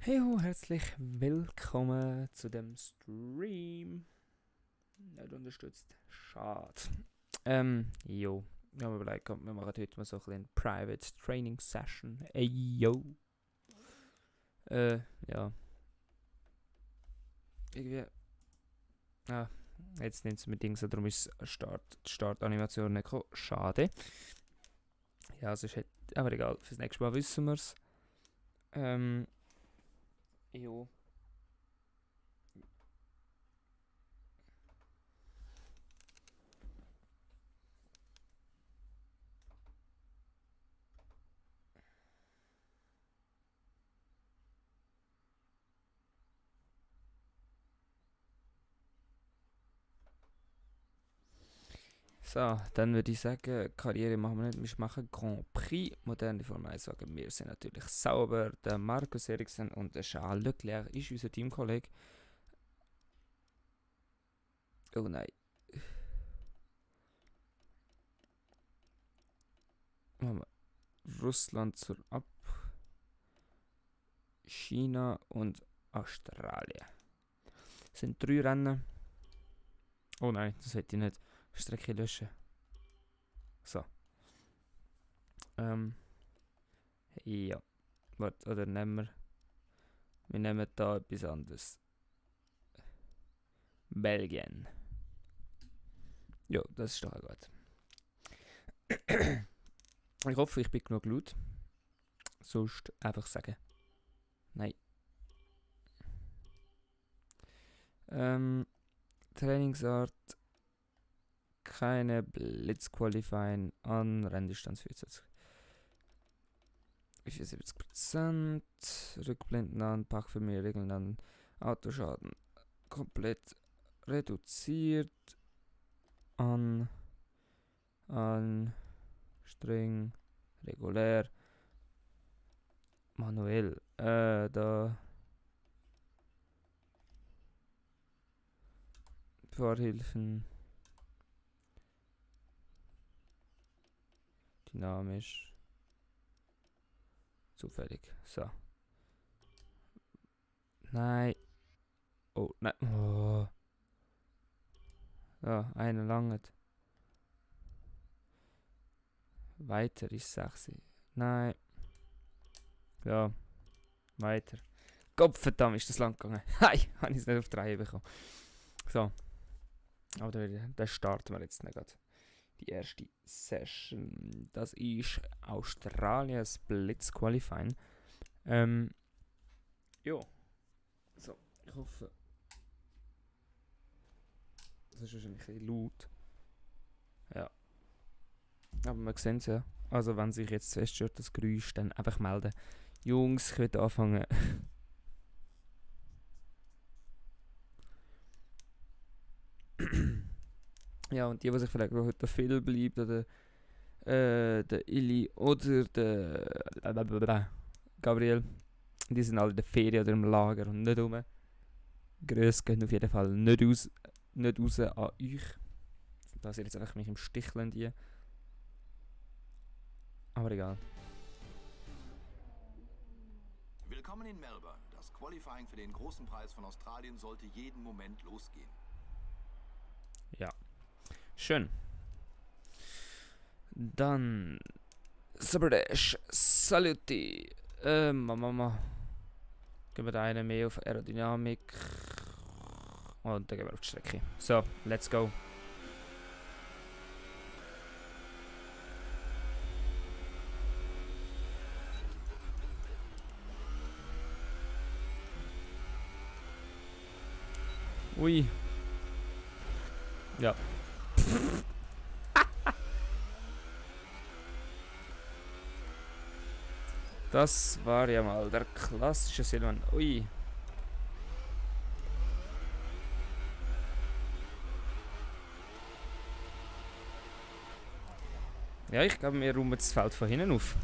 Heyo, herzlich willkommen zu dem Stream. Nicht unterstützt. Schade. Jo. Ich habe mir überlegt, wir machen heute mal so ein bisschen Private Training Session. Ey, yo. Ja. Irgendwie. Ah, jetzt nimmt es mir Dings, darum ist die Startanimation nicht gekommen. Schade. Ja, sonst hätte. Aber egal, fürs nächste Mal wissen wir es. Jo. So, dann würde ich sagen, Karriere machen wir nicht, wir machen Grand Prix, moderne Formel 1 Wagen. Wir sind natürlich sauber, der Markus Eriksen und der Charles Leclerc ist unser Teamkollege. Oh nein. Machen wir Russland zur Ab, China und Australien. Das sind 3 Rennen. Oh nein, das hätte ich nicht. Strecke löschen. So. Ja. Warte, oder nehmen wir. Wir nehmen da etwas anderes. Belgien. Ja, das ist doch auch gut. Ich hoffe, ich bin genug laut. Sonst einfach sagen. Nein. Trainingsart. Keine Blitzqualifying an Renndistanz 74%. Rückblenden an, Parkvermehrregeln an, Autoschaden komplett reduziert. An streng, regulär, manuell. Da Fahrhilfen. Dynamisch. Zufällig. So. Nein. Oh, nein. Oh. Ja, einer langt. Weiter ist sexy. Nein. Ja. Weiter. Gottverdammt ist das lang gegangen. Hi, habe ich es nicht auf die Reihe bekommen. So. Aber da starten wir jetzt nicht. Die erste Session. Das ist Australien Blitz Qualifying. Ja. So, ich hoffe. Das ist wahrscheinlich ein bisschen laut. Ja. Aber man sieht es ja. Also wenn sich jetzt zuerst stört das Geräusch, dann einfach melden. Jungs, ich will anfangen. Ja, und die sich vielleicht wo heute Phil bleibt, oder der Illy oder der Gabriel, die sind alle in der Ferien oder im Lager und nicht rum. Grüße gehen auf jeden Fall nicht raus an euch. Dass ihr jetzt einfach mich im Stich lasst. Aber egal. Willkommen in Melbourne. Das Qualifying für den großen Preis von Australien sollte jeden Moment losgehen. Ja. Schön. Dann Sabradesh, Saluti. Mama. Gehen wir da einen mehr auf Aerodynamik. Und dann gehen wir auf die Strecke. So, let's go. Ui. Ja. Das war ja mal der klassische Silvan. Ui. Ja, ich glaube, wir räumen das Feld von hinten auf.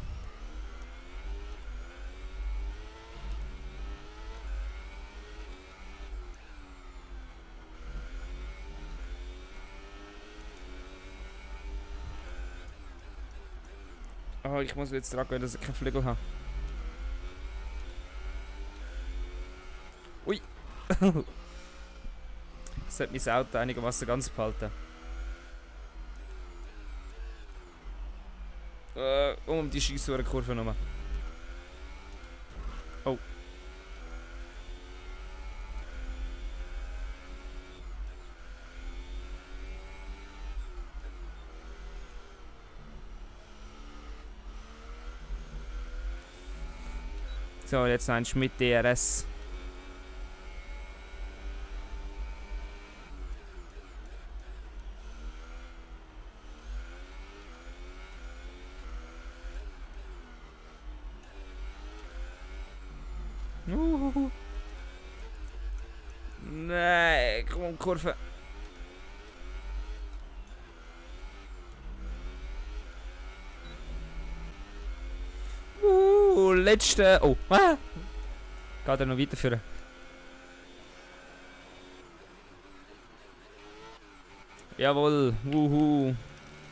Oh, ich muss jetzt dran gehen, dass ich keinen Flügel habe. Ich sollte mein Auto einigermaßen ganz behalten. Um die Scheisskurve nochmal. Oh. So, jetzt noch ein Schmidt DRS. Nee, komm, Kurve. Letzte. Oh, geht er noch weiterführen? Jawohl, wuhu.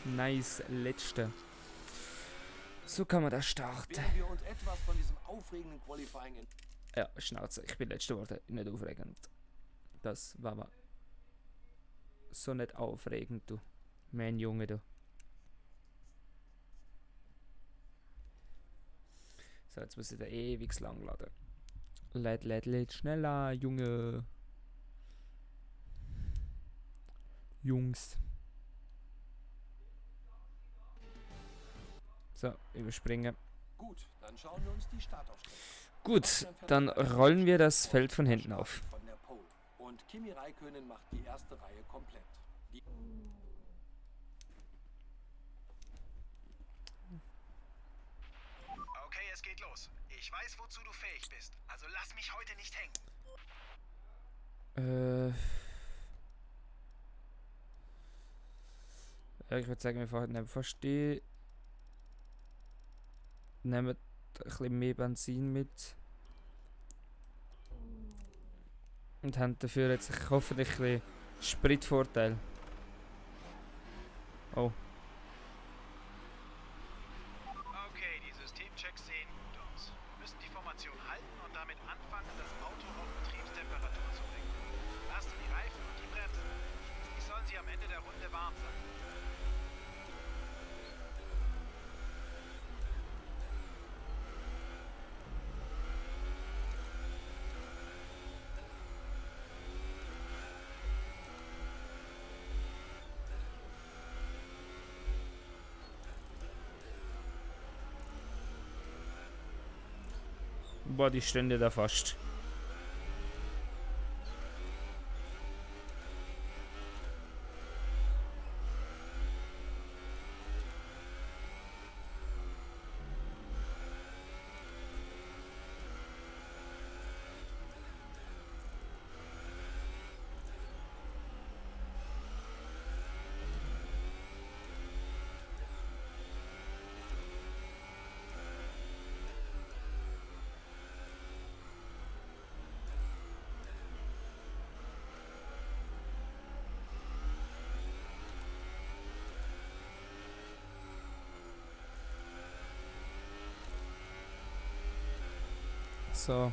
Nice, letzte. So kann man das starten. Während wir uns etwas von diesem aufregenden Qualifying in Ja, Schnauze, ich bin letzter geworden. Nicht aufregend. Das war mal so nicht aufregend, du. Mein Junge, du. So, jetzt muss ich da ewig lang laden. Lädt schneller, Junge. Jungs. So, überspringen. Gut, dann schauen wir uns die Startaufstellung. Gut, dann rollen wir das Feld von hinten auf. Von der Pole. Und Kimi Räikkönen macht die erste Reihe komplett. Okay, es geht los. Ich weiß, wozu du fähig bist. Also lass mich heute nicht hängen. Ja, ich würde sagen, wir fahren fast die. Nehmen ein bisschen mehr Benzin mit. Und haben dafür jetzt hoffentlich ein bisschen Spritvorteil. Oh. Okay, die Systemchecks sehen gut aus. Müssen die Formation halten und damit anfangen, das Auto auf Betriebstemperatur zu bringen. Lasst die Reifen und die Bremsen. Wie sollen sie am Ende der Runde warm sein? Boah, die Stände da fast. So.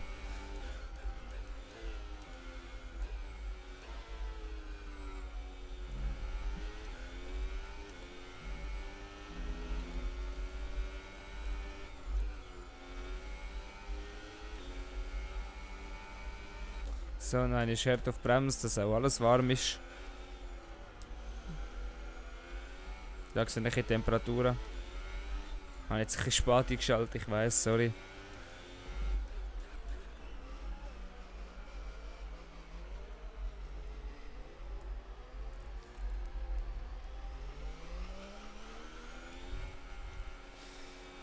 So, nein, ich hört auf Bremse, dass auch alles warm ist. Da sind die Temperaturen. Ich habe jetzt ein bisschen spät eingeschaltet, ich weiß, sorry.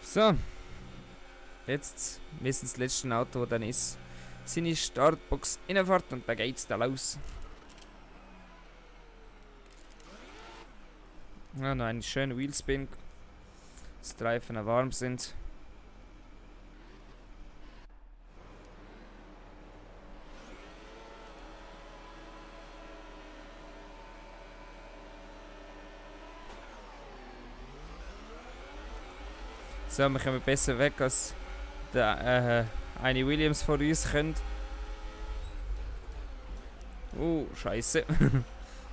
So. Jetzt müssen das letzte Auto, das dann ist, seine Startbox reinfährt und dann geht's da los. Ja, noch einen schönen Wheelspin, dass die Reifen warm sind. So, wir kommen besser weg als der eine Williams vor uns könnte. Scheiße.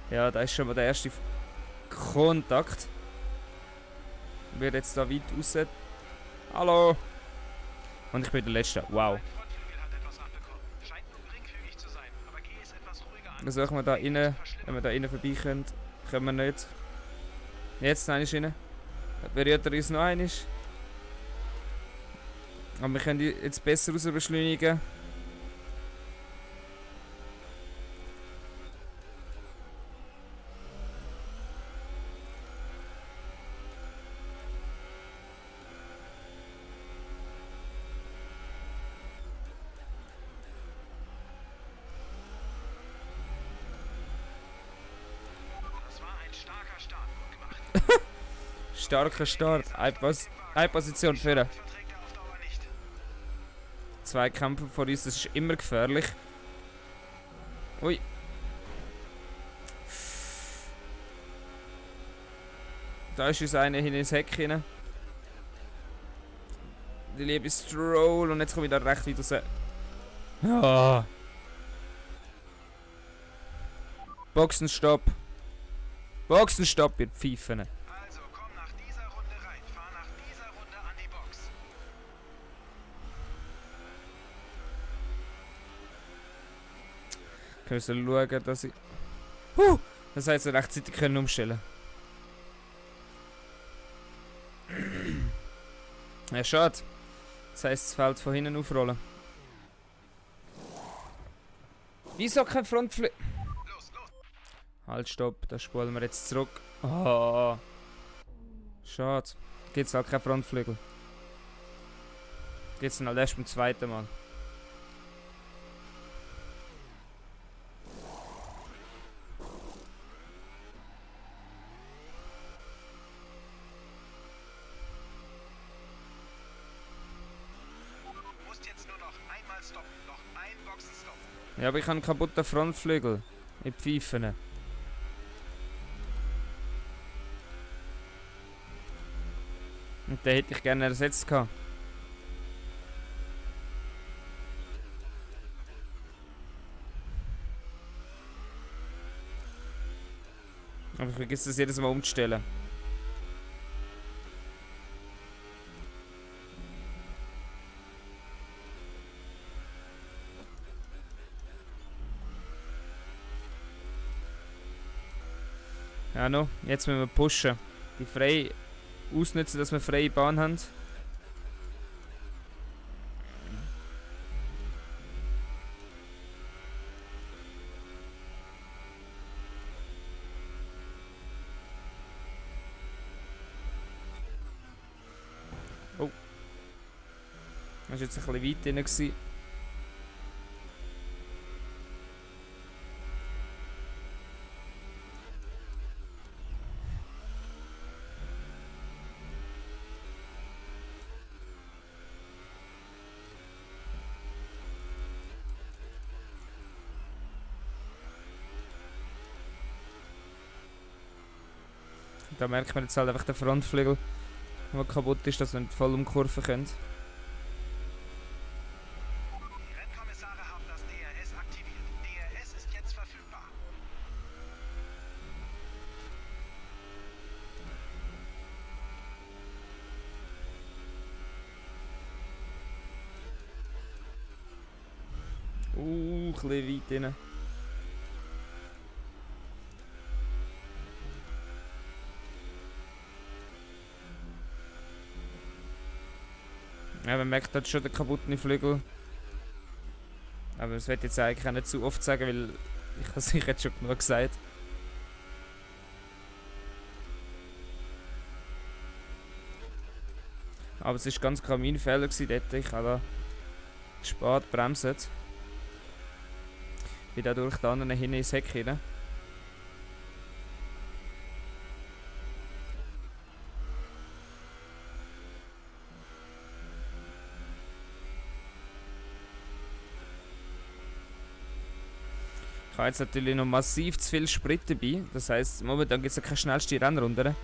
Ja, da ist schon mal der erste Kontakt. Wird jetzt da weit raus. Hallo! Und ich bin der Letzte. Wow. Mein Frontflügel hat etwas abbekommen. Scheint nur geringfügig zu sein, aber geh es etwas ruhiger an. Versuchen wir da rein. Wenn wir da rein vorbei können, können wir nicht. Jetzt noch einmal rein. Berührt er uns noch einmal. Aber wir können jetzt besser raus beschleunigen. Das war ein starker Start. Gut gemacht. Starker Start. Eine Position führen. Verträgt er auf Dauer nicht. Zwei Kämpfe vor uns, das ist immer gefährlich. Ui. Da ist uns einer hin ins Heck hinein. Die liebe Stroll und jetzt komme ich da recht weit raus. Ja. Boxenstopp. Boxenstopp, ihr Pfeifen. Also, komm nach dieser Runde rein. Fahr nach dieser Runde an die Box. Ich muss schauen, dass ich... Das heißt, wir rechtzeitig können umstellen. Ja, schade. Das heisst, das Feld von hinten aufrollen. Wieso kein Frontflügel? Los, los. Halt, stopp, da spulen wir jetzt zurück. Oh. Schade. Gibt's halt keinen Frontflügel. Gibt's dann halt erst beim zweiten Mal. Du musst jetzt nur noch einmal stoppen. Noch ein Boxenstopp. Ja, aber ich habe einen kaputten Frontflügel. Ich pfeife. Und den hätte ich gerne ersetzt gehabt. Aber ich vergesse das jedes Mal umzustellen. Ja, no, jetzt müssen wir pushen. Die frei ausnutzen, dass wir freie Bahn haben. Oh. Das war jetzt ein bisschen weit drin. Gewesen. Da merkt man jetzt halt einfach den Frontflügel, der kaputt ist, dass wir nicht voll umkurven können. Die Rennkommissare haben das DRS aktiviert. DRS ist jetzt verfügbar. Ein bisschen weit drin. Ja, man merkt dort schon den kaputten Flügel. Aber das werde ich jetzt eigentlich auch nicht zu oft sagen, weil ich habe es sicher jetzt schon genug gesagt. Aber es war ganz klar mein Fehler dort. Ich habe da spät bremset. Bin dadurch da anderen hinten ins Heck hinein. Ich habe jetzt natürlich noch massiv zu viel Sprit dabei. Das heisst, momentan gibt es ja keine schnellste Rennrunde.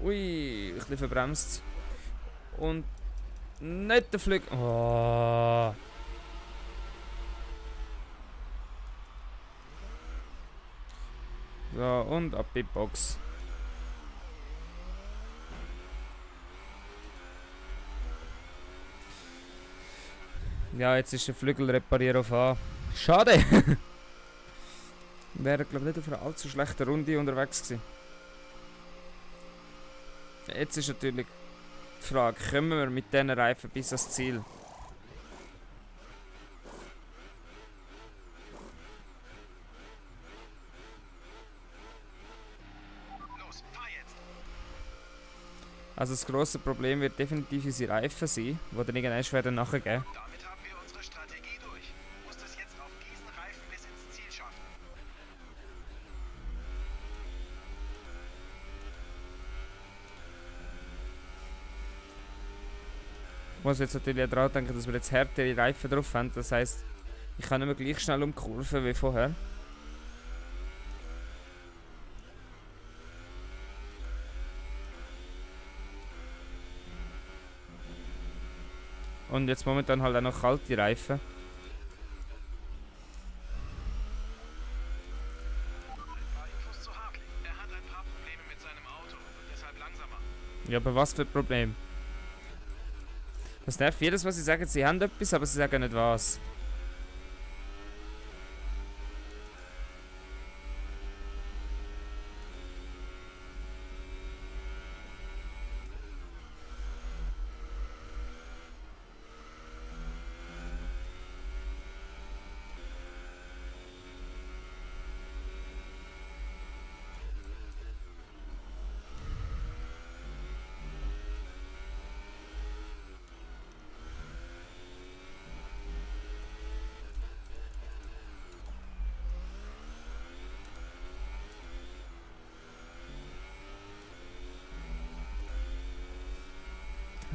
Ui, ein bisschen verbremst. Und nicht der Flügel. Oh. So, und ab die Box. Ja, jetzt ist der Flügel repariert auf A. Schade! Wäre, glaube ich, nicht auf einer allzu schlechten Runde unterwegs gewesen. Jetzt ist natürlich die Frage, kommen wir mit diesen Reifen bis ans Ziel? Los, fahr jetzt! Also das grosse Problem wird definitiv unsere Reifen sein, die dann irgendwann werden nachgeben. Damit haben wir unsere Strategie durch. Du musst es jetzt auf diesen Reifen bis ins Ziel schaffen. Ich muss jetzt natürlich daran denken, dass wir jetzt härtere Reifen drauf haben. Das heisst, ich kann nicht mehr gleich schnell umkurven wie vorher. Und jetzt momentan halt auch noch kalte Reifen. Ein paar Infos zu Hartley. Er hat ein paar Probleme mit seinem Auto und deshalb langsamer. Ja, aber was für ein Problem? Das nervt jedes, was sie sagen. Sie haben etwas, aber sie sagen nicht was.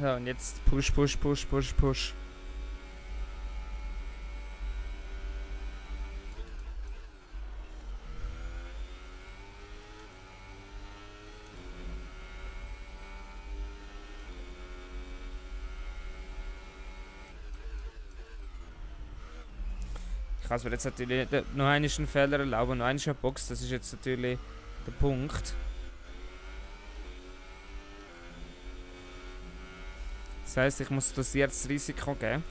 Ja, und jetzt push, push, push, push, push. Ich kann es mir jetzt natürlich nicht noch einen Fehler erlauben, noch eine Box, das ist jetzt natürlich der Punkt. Das heisst, ich muss dosiertes Risiko geben.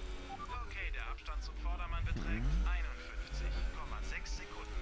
Okay, der Abstand zum Vordermann beträgt 51,6 Sekunden.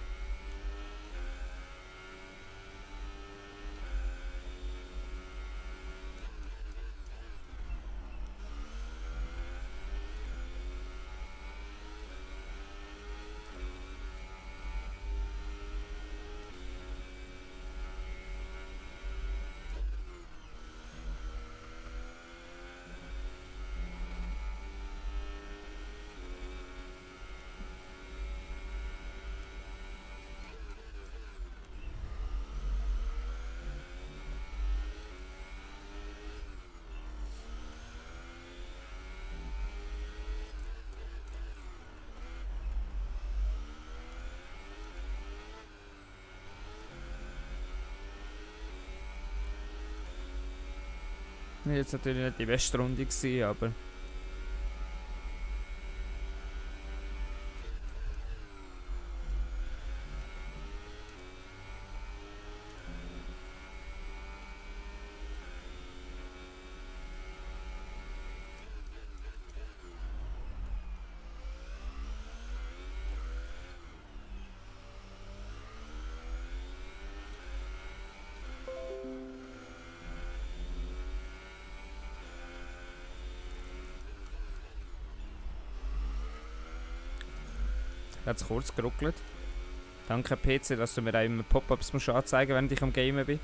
Jetzt natürlich nicht die beste Runde gewesen, aber... Hat es kurz geruckelt. Danke PC, dass du mir auch immer Pop-ups anzeigen musst, während ich am Gamen bin.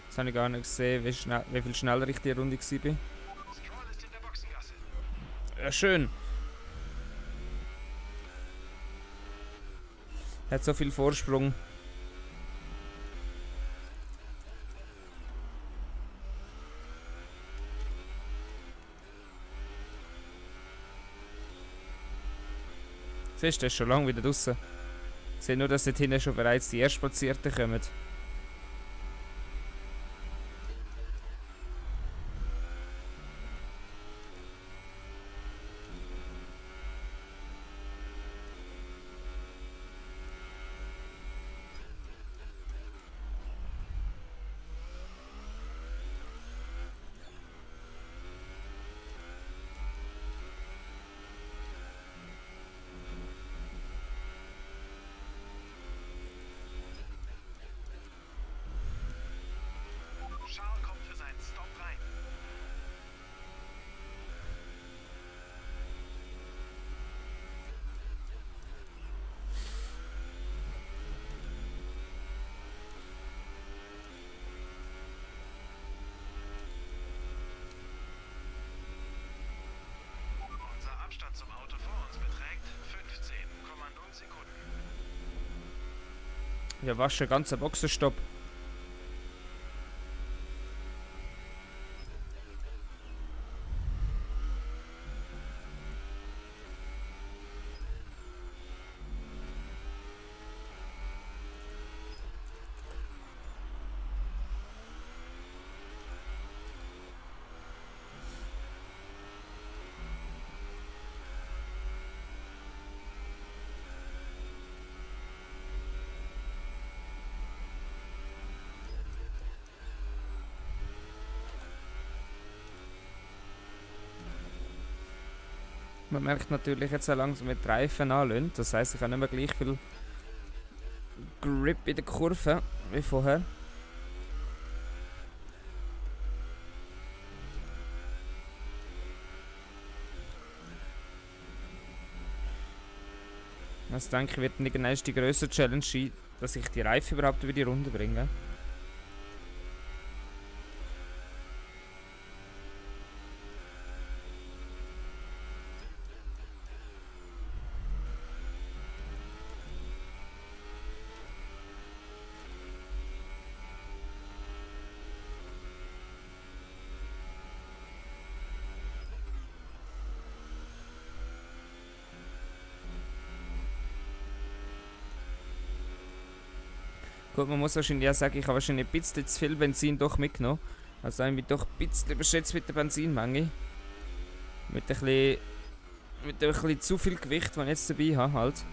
Jetzt habe ich gar nicht gesehen, wie viel schneller ich die Runde war. Stroll ist in der Boxengasse. Ja, schön. Hat so viel Vorsprung. Fest, der ist schon lange wieder draußen. Ich sehe nur, dass dort hinten schon bereits die Erstplatzierten kommen. Charles kommt für seinen Stop rein. Unser Abstand zum Auto vor uns beträgt 15,0 Sekunden. Ja, was schon ganzer Boxenstopp. Man merkt natürlich jetzt auch langsam, wie die Reifen anlösen. Das heisst, ich habe nicht mehr gleich viel Grip in der Kurve wie vorher. Also denke ich, wird irgendwann die grössere Challenge sein, dass ich die Reifen überhaupt über die Runde bringe. Gut, man muss wahrscheinlich auch sagen, ich habe wahrscheinlich ein bisschen zu viel Benzin doch mitgenommen. Also irgendwie doch ein bisschen überschätzt mit der Benzinmenge. Mit ein bisschen zu viel Gewicht, das ich jetzt dabei habe halt.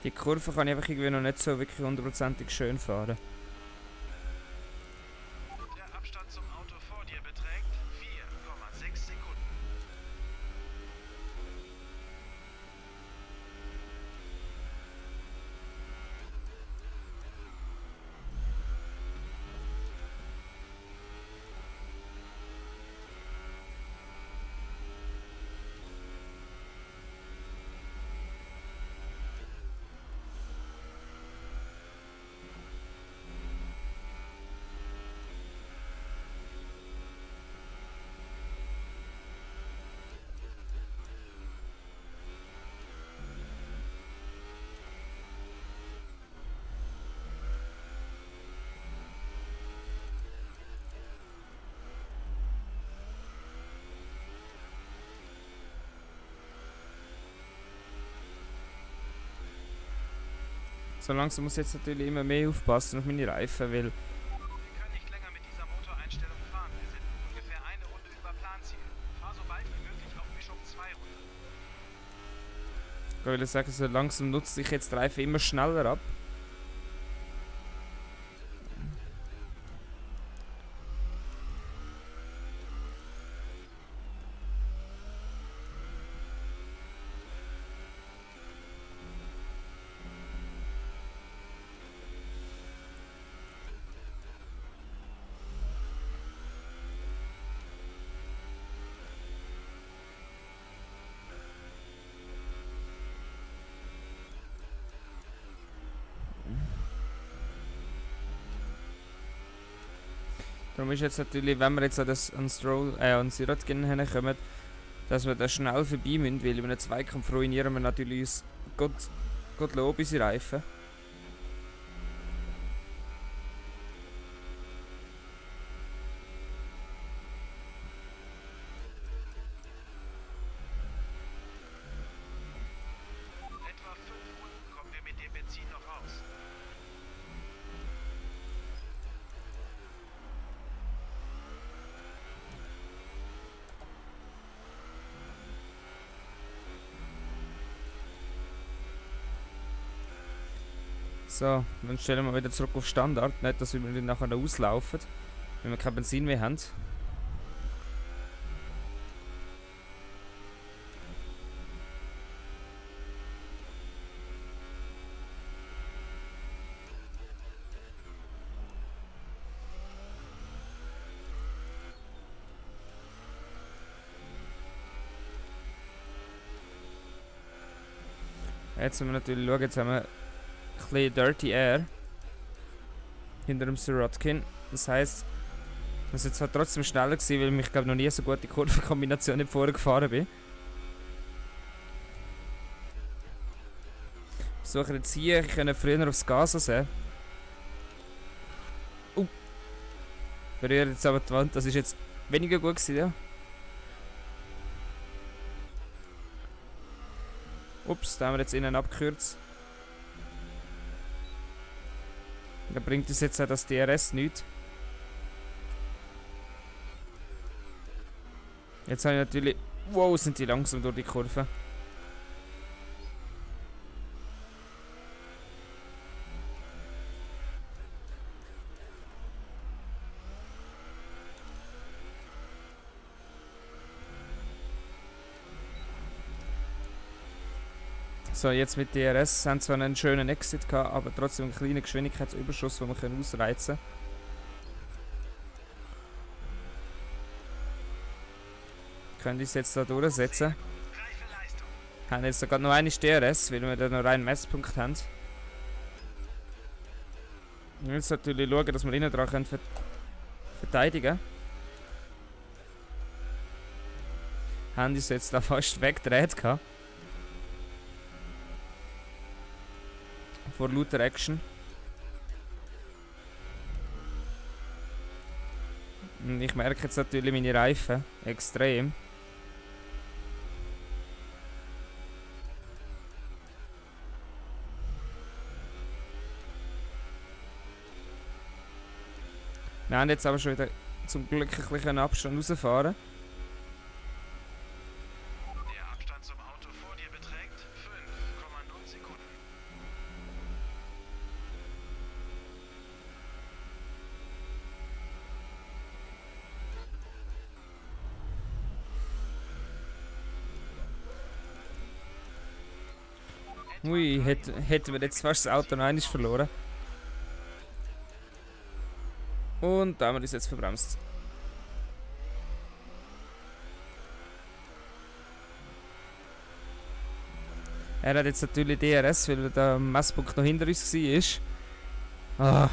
Die Kurve kann ich einfach irgendwie noch nicht so wirklich hundertprozentig schön fahren. Der Abstand zum Auto vor dir beträgt 4,6 Sekunden. So langsam muss ich jetzt natürlich immer mehr aufpassen auf meine Reifen, weil Wir können nicht länger mit dieser Motoreinstellung fahren. Wir sind ungefähr eine Runde über Planziel. Fahr so bald wie möglich auf Mischung 2 runter. ich will sagen, so langsam nutzt sich jetzt die Reifen immer schneller ab. Darum ist jetzt natürlich, wenn wir jetzt an Sirotkin hinkommen, dass wir da schnell vorbei müssen, weil in einem Zweikampf ruinieren wir natürlich uns Gottlob unsere Reifen. Etwa 5 Runden kommen wir mit dem Benzin noch aus. So, dann stellen wir wieder zurück auf Standard, nicht dass wir dann nachher noch auslaufen, wenn wir kein Benzin mehr haben. Jetzt müssen wir natürlich schauen, jetzt haben wir ein bisschen Dirty Air hinter dem Sirotkin. Das heisst, wir sind zwar trotzdem schneller gewesen, weil ich glaube noch nie so gute Kurvenkombination nicht vorher gefahren bin. Ich versuche jetzt hier, ich kann früher aufs Gas sehen. Berührt jetzt aber die Wand, das ist jetzt weniger gut gewesen, ja. Ups, da haben wir jetzt innen abgekürzt. Da bringt uns jetzt auch das DRS nichts. Jetzt habe ich natürlich... Wow, sind die langsam durch die Kurve. So, jetzt mit DRS haben zwar einen schönen Exit gehabt, aber trotzdem einen kleinen Geschwindigkeitsüberschuss, den wir ausreizen können. Uns jetzt da durchsetzen. Reife Leistung. Haben jetzt sogar noch eine DRS, weil wir da noch einen Messpunkt haben. Wir müssen natürlich schauen, dass wir innen dran verteidigen können. Haben uns jetzt da fast weggedreht gehabt. Vor lauter Action. Und ich merke jetzt natürlich meine Reifen extrem. Wir haben jetzt aber schon wieder zum Glück ein bisschen Abstand rausfahren. Der Abstand zum Auto vor dir beträgt 5,0 Sekunden. Ui, hätten wir jetzt fast das Auto noch einmal verloren. Und da haben wir uns jetzt verbremst. Er hat jetzt natürlich DRS, weil der Messpunkt noch hinter uns war. Ah.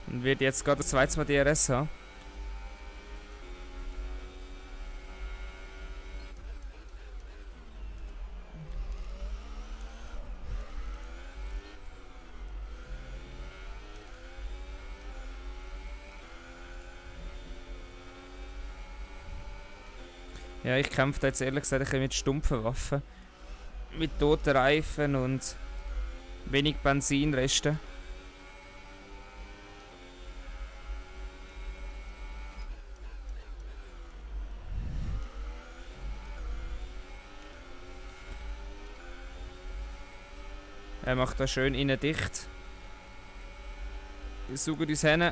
Und wird jetzt gerade das zweite Mal DRS haben. Ja, ich kämpfe jetzt ehrlich gesagt ein bisschen mit stumpfen Waffen. Mit toten Reifen und wenig Benzinresten. Er macht da schön innen dicht. Wir suchen uns hin.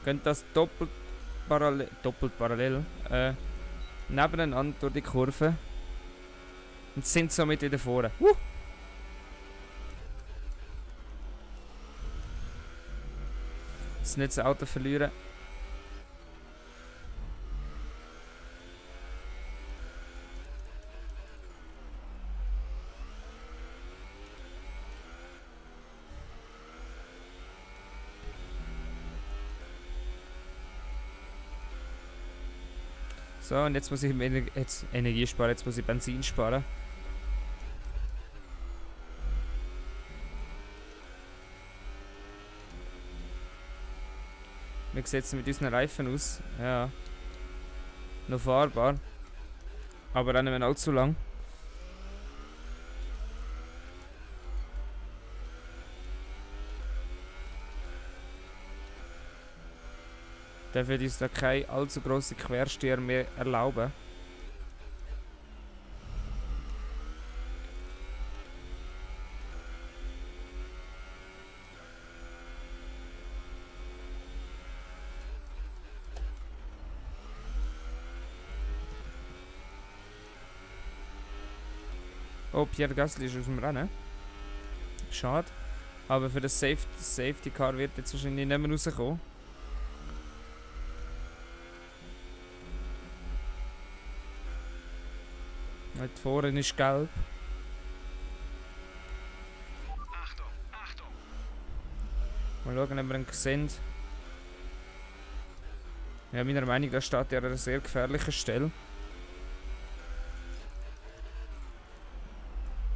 Können das doppelt parallel nebeneinander durch die Kurve. Und sind somit wieder vorne. Jetzt nicht das Auto verlieren. So, und jetzt muss ich jetzt Energie sparen, jetzt muss ich Benzin sparen. Wie sieht es mit unseren Reifen aus? Ja. Noch fahrbar. Aber auch nicht mehr allzu lang. Dann würde uns da keine allzu grosse Quersteher mehr erlauben. Oh, Pierre Gasly ist aus dem Rennen. Schade. Aber für das Safety Car wird jetzt wahrscheinlich nicht mehr rauskommen. Dort vorne ist gelb. Achtung, Achtung! Mal schauen, ob wir ihn sehen. Ja, meiner Meinung nach steht er an einer sehr gefährlichen Stelle.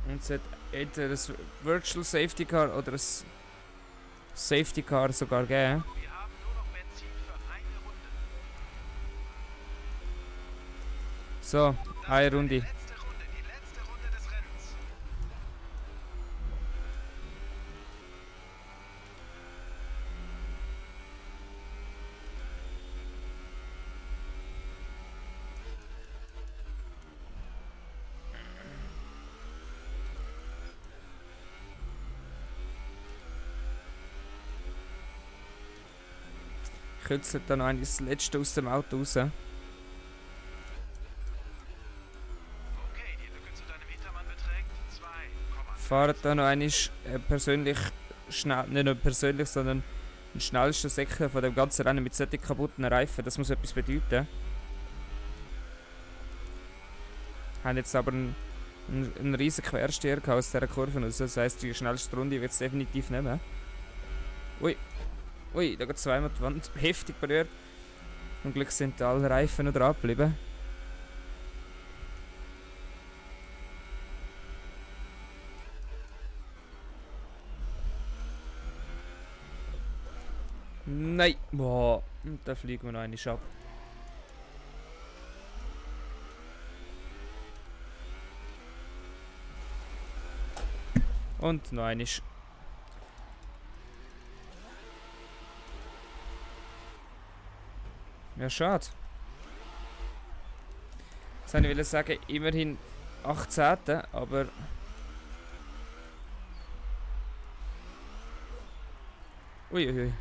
Und es hat entweder ein Virtual Safety Car oder ein Safety Car sogar gegeben. Wir haben nur noch Benzin für eine Runde. So, eine Runde. Die letzte Runde des Rennens. Kützelt dann noch das letzte aus dem Auto raus. Okay, die Lücke zu deinem Hintermann beträgt 2,5. Fahrt dann noch einmal persönlich schnell, nicht nur persönlich, sondern den schnellsten Säcker von dem ganzen Rennen mit solchen kaputten Reifen. Das muss etwas bedeuten. Haben jetzt aber einen riesen Quersteher aus dieser Kurve raus. Das heisst, die schnellste Runde wird es definitiv nehmen. Ui. Ui, da geht zweimal die Wand heftig berührt. Zum Glück sind alle Reifen noch dran geblieben. Nein! Boah, und da fliegen wir noch eine ab. Und noch eine. Ja, schade. Jetzt wollte ich sagen, immerhin 18. Aber. Uiuiui.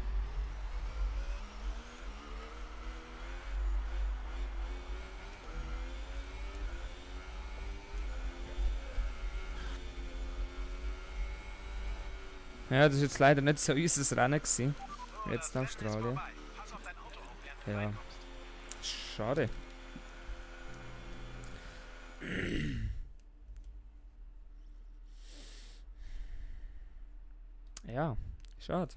Ja, das war jetzt leider nicht so unser Rennen gewesen. Jetzt in Australien. Pass auf dein Auto auf, während du Ja. reinkommst. Schade. Ja, schade.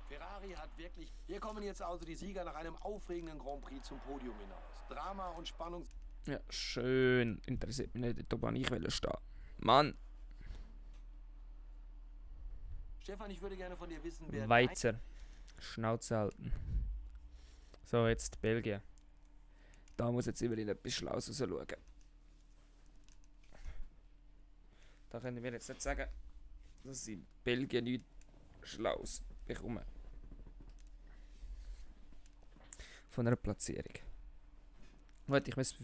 Ferrari hat wirklich... Hier kommen jetzt also die Sieger nach einem aufregenden Grand Prix zum Podium hinaus. Drama und Spannung... Ja, schön. Interessiert mich nicht, ob ich stehen will. Mann, Stefan, ich würde gerne von dir wissen, wer... weiter. Schnauze halten. So, jetzt Belgien. Da muss jetzt überall etwas Schlaues raus schauen. Da können wir jetzt nicht sagen, dass sie in Belgien nichts Schlaues bekommen. Von einer Platzierung. Gut, ich müsste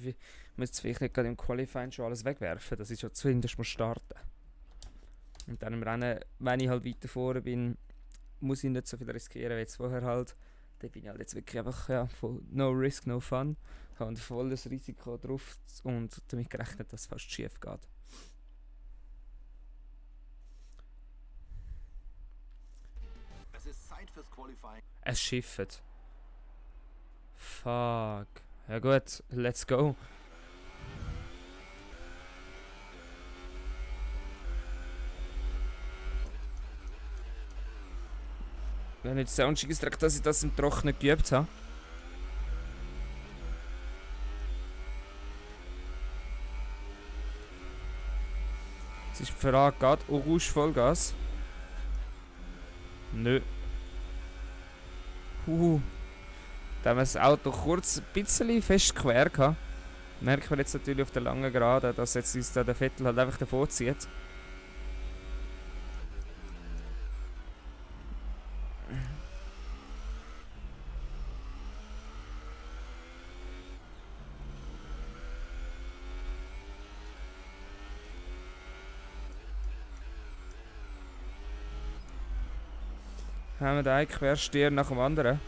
vielleicht nicht gerade im Qualifying schon alles wegwerfen, dass ich schon zumindest muss starten. Und dann im Rennen, wenn ich halt weiter vorne bin, muss ich nicht so viel riskieren wie jetzt vorher halt. Da bin ich halt jetzt wirklich einfach, ja, voll no risk, no fun. Ich habe volles Risiko drauf und damit gerechnet, dass es fast schief geht. Es ist Zeit fürs Qualifying. Es schifft. Fuck. Ja gut, let's go. Wenn jetzt der Scheissdreck, dass ich das im Trockenen geübt habe. Jetzt ist die Frage, geht Orange Vollgas? Nö. Da haben wir das Auto kurz ein bisschen fest quer gehabt. Merken wir jetzt natürlich auf der langen Gerade, dass jetzt uns da der Vettel halt einfach davor zieht. Haben wir da einen Quersteher nach dem anderen.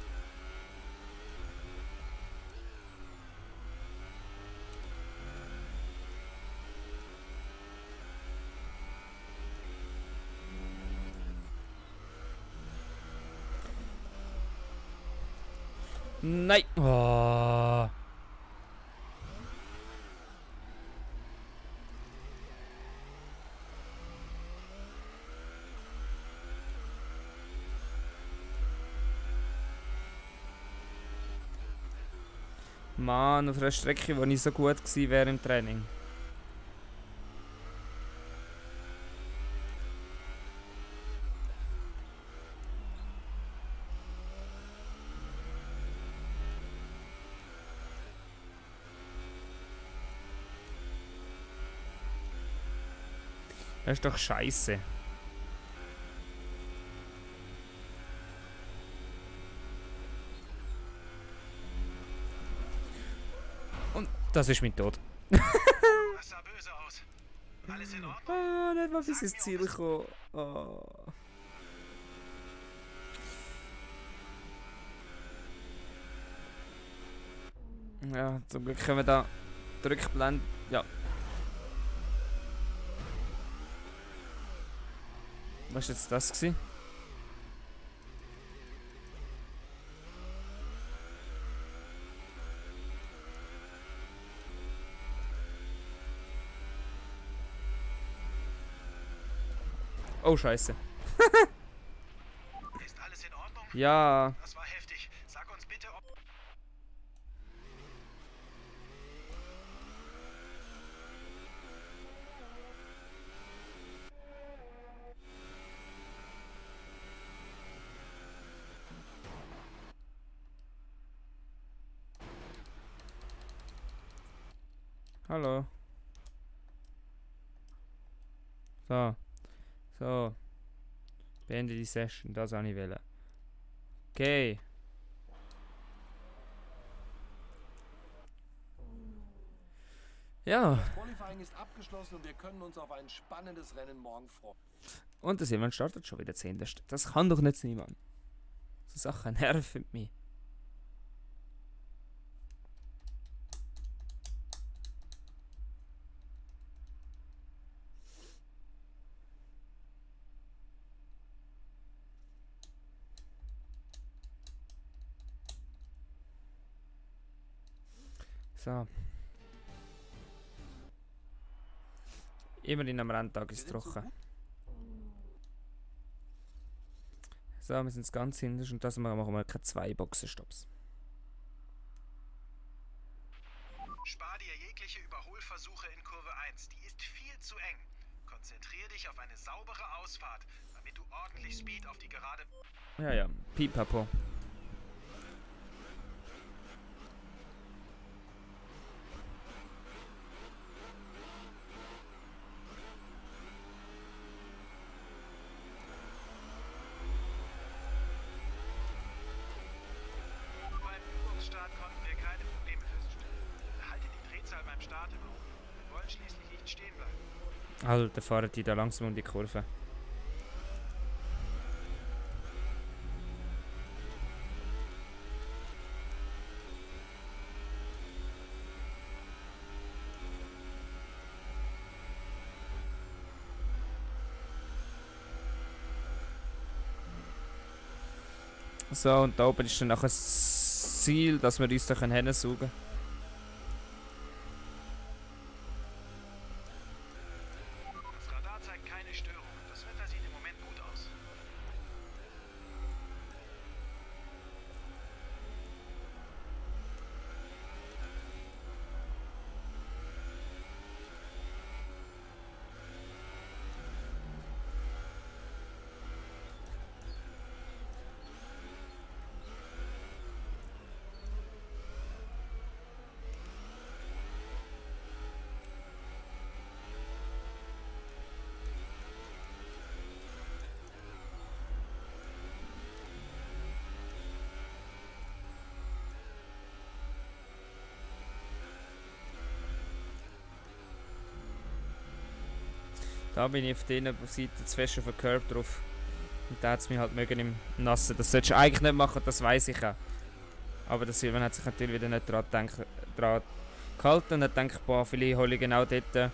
Nein! Oh. Mann, auf einer Strecke, die nicht so gut gewesen wäre im Training. Das ist doch scheiße. Und das ist mein Tod. Das sah böse aus. Alles in Ordnung? Ah, nicht mal bis ins Ziel gekommen. Oh. Ja, zum Glück können wir da Rückblenden. Ja. Was war jetzt das gewesen? Oh, scheiße. Ist alles in Ordnung? Ja. Das war heftig. Sag uns bitte, ob... Hallo. So. So. Beende die Session. Das wollte ich wollen. Okay. Ja. Das Qualifying ist abgeschlossen und wir können uns auf ein spannendes Rennen morgen freuen. Und der Simon startet schon wieder 10. Das kann doch nicht sein, Mann. So Sachen nerven mich. So. Immerhin am Renntag ist es trocken. So, wir sind ganz hinten und das machen wir keine 2 Boxenstopps. Spar dir jegliche Überholversuche in Kurve 1. Die ist viel zu eng. Konzentrier dich auf eine saubere Ausfahrt, damit du ordentlich Speed auf die Gerade... Ja, ja. Pipapo. Beim Übungsstart konnten wir keine Probleme feststellen. Behalte die Drehzahl beim Start im Auge. Wir wollen schließlich nicht stehen bleiben. Alter, fahren die da langsam um die Kurve. So, und da oben ist dann nachher das Ziel, dass wir uns da hinsaugen können. Das Radar zeigt keine Störungen. Das Wetter sieht im Moment gut aus. Da bin ich auf der Seite zu fest auf den Curb drauf. Und da hat es mich halt mögen im Nassen. Das solltest du eigentlich nicht machen, das weiß ich auch. Aber der Silvan hat sich natürlich wieder nicht daran gehalten und hat gedacht, boah, vielleicht hole ich genau dort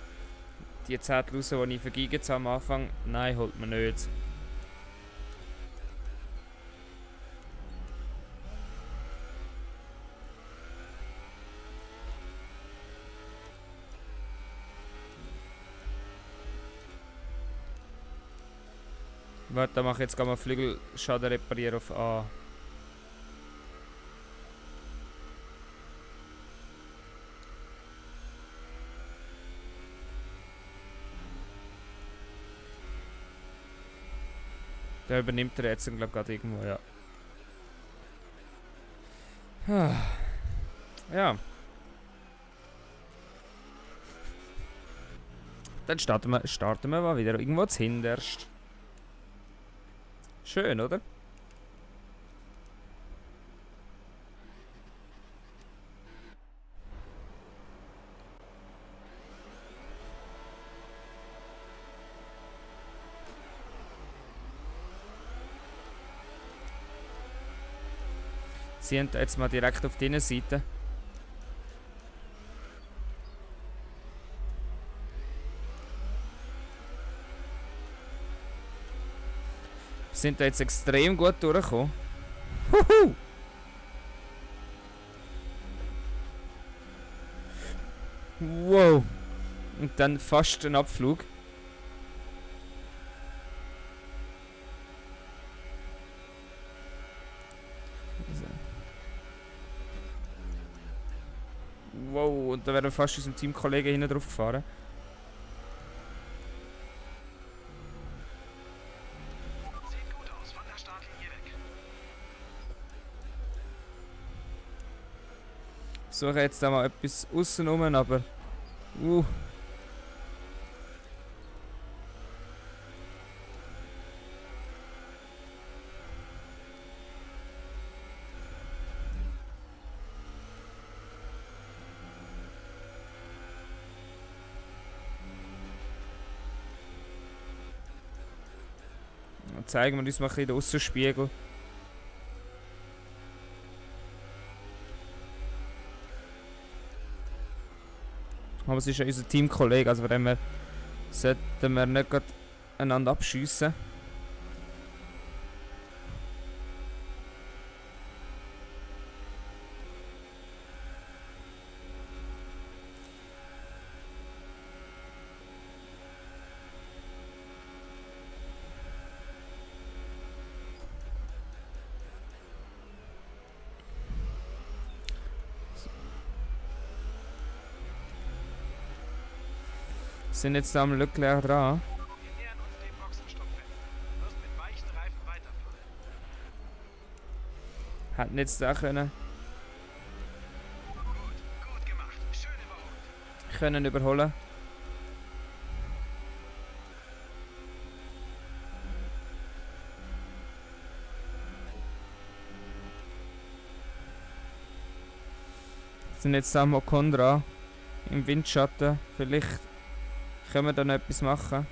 die 10 raus, die ich vergeigt habe am Anfang. Nein, holt man nicht. Warte, da mache ich jetzt mal Flügelschaden reparieren auf A. Der übernimmt er jetzt, glaube ich, gerade irgendwo, ja. Ja. Dann starten wir mal wieder irgendwo zuhinterst. Schön, oder? Sie sind jetzt mal direkt auf dieser Seite. Sind da jetzt extrem gut durchgekommen. Huhu! Wow! Und dann fast ein Abflug. Wow, und da wäre fast unserem Teamkollegen hinten drauf gefahren. Ich suche jetzt da mal etwas aussen rum, aber... Zeigen wir uns mal ein bisschen den Aussenspiegel. Aber es ist ja unser Teamkollege, also von dem her sollten wir nicht gerade einander abschiessen. Sind jetzt da am Leclerc dran. Wir nähern uns dem Boxenstoppfenster. Du wirst mit weichen Reifen weiterfahren. Hätten jetzt da können Gut gemacht. Schön überholt. können überholen. Sind jetzt am Ocon dran. Im Windschatten. Vielleicht können wir da noch etwas machen.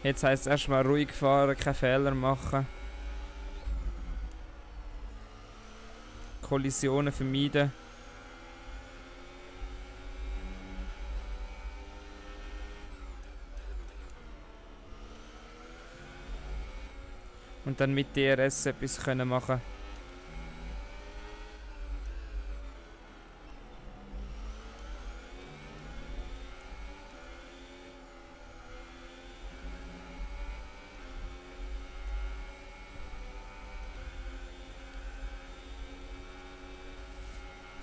Jetzt heisst es erstmal ruhig fahren, keine Fehler machen. Kollisionen vermeiden. Und dann mit DRS etwas können machen.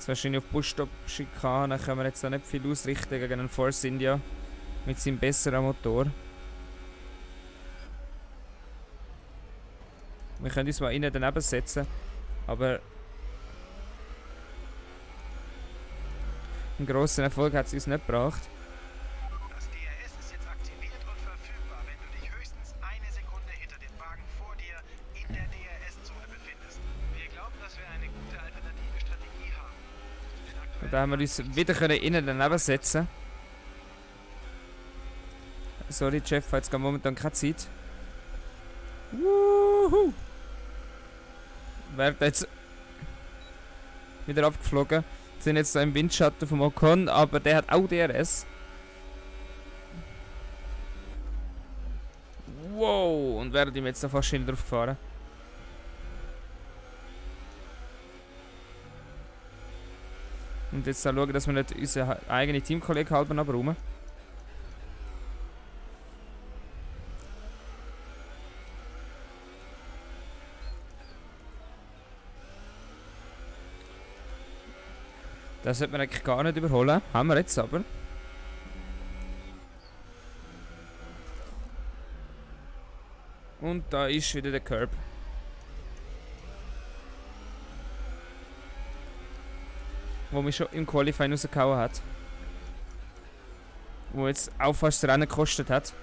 Wahrscheinlich auf Busstop-Schikanen können wir jetzt auch nicht viel ausrichten gegen einen Force India mit seinem besseren Motor. Wir können uns mal innen daneben setzen. Aber einen grossen Erfolg hat es uns nicht gebracht. Das DRS ist jetzt aktiviert und verfügbar, wenn du dich höchstens eine Sekunde hinter dem Wagen vor dir in der DRS-Zone befindest. Wir glauben, dass wir eine gute alternative Strategie haben. Und da haben wir uns wieder innen daneben setzen. Sorry, Jeff, hat jetzt gerade momentan keine Zeit. Wuhu! Werden jetzt wieder abgeflogen. Sind jetzt so im Windschatten vom Ocon, aber der hat auch DRS. Wow! Und werden ihm jetzt da fast schnell drauf gefahren. Und jetzt schauen, dass wir nicht unseren eigenen Teamkollegen halber abräumen. Das sollte man eigentlich gar nicht überholen. Haben wir jetzt aber. Und da ist wieder der Curb. Wo mich schon im Qualifying rausgehauen hat. Wo jetzt auch fast das Rennen gekostet hat.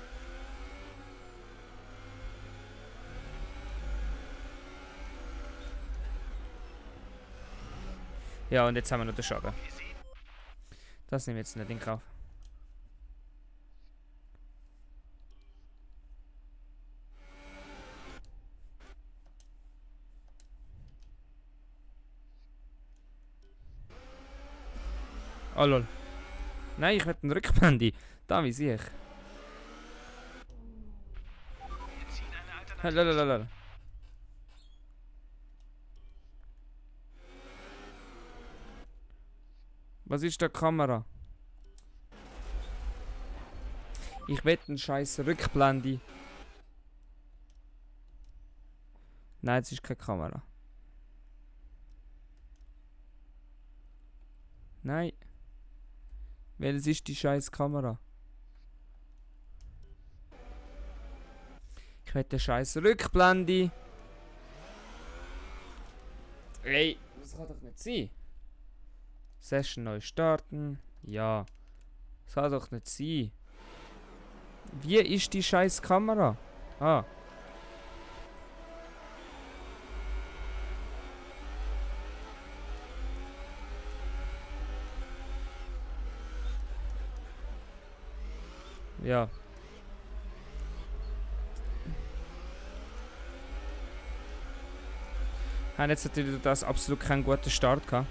Ja, und jetzt haben wir noch den Schaden. Das nehmen wir jetzt nicht in Kauf. Oh lol. Nein, ich will einen Rückblende. Da wie sehe ich. Wir ziehen eine Alternative. Lalalala. Was ist da Kamera? Ich will einen scheiß Rückblende. Nein, es ist keine Kamera. Nein. Welches ist die scheiß Kamera? Ich will den scheiß Rückblende. Ey, das kann doch nicht sein. Session neu starten. Ja. Das kann doch nicht sein. Wie ist die scheiß Kamera? Ah. Ja. Haben jetzt natürlich das absolut keinen guten Start gehabt.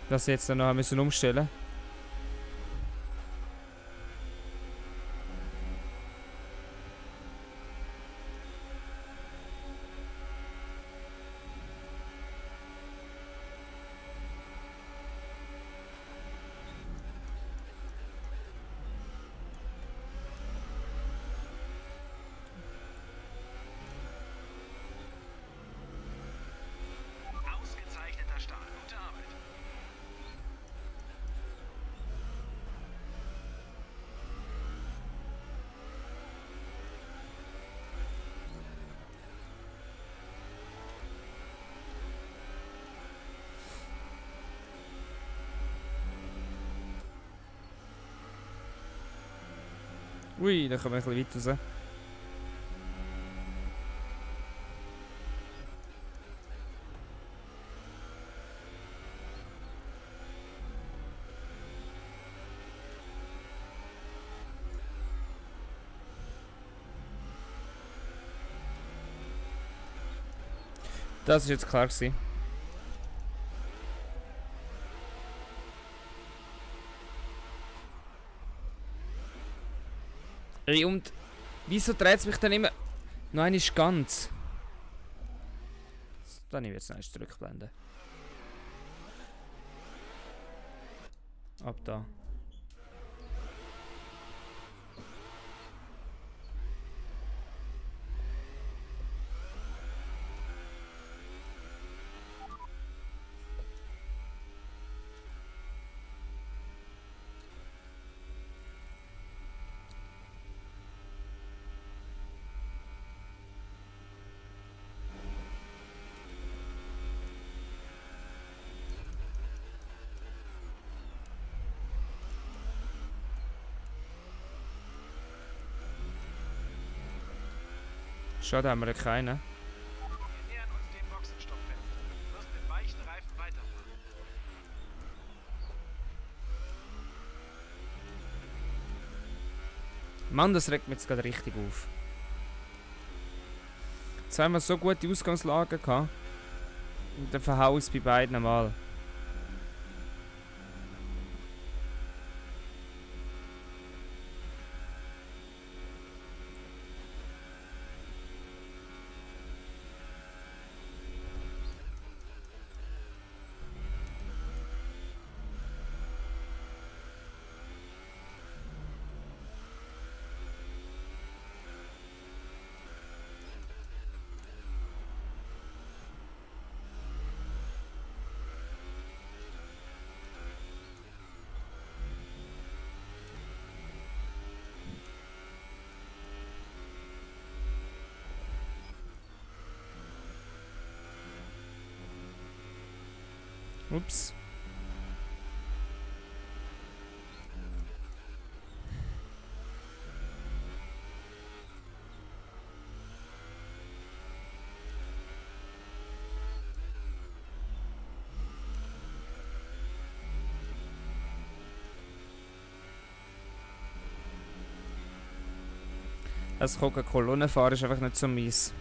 Dass sie jetzt dann noch müssen umstellen. Ausgezeichneter Start. Gute Arbeit. Ui, da kommen wir ein bisschen weit raus. Das ist jetzt klar gewesen. Ey, und wieso dreht es mich dann immer... Nein, ist ganz. Dann nehme ich jetzt noch eine Rückblende. Ab da. Schade, haben wir ja keinen. Wir nähern uns dem Boxenstoppfenster. Du wirst mit weichen Reifen weiterfahren. Mann, das regt mich jetzt gerade richtig auf. Jetzt haben wir so gute Ausgangslage gehabt. Und dann verhau ich es bei beiden Mal. Ups. Das Coca-Cola-Fahren ist einfach nicht so mies.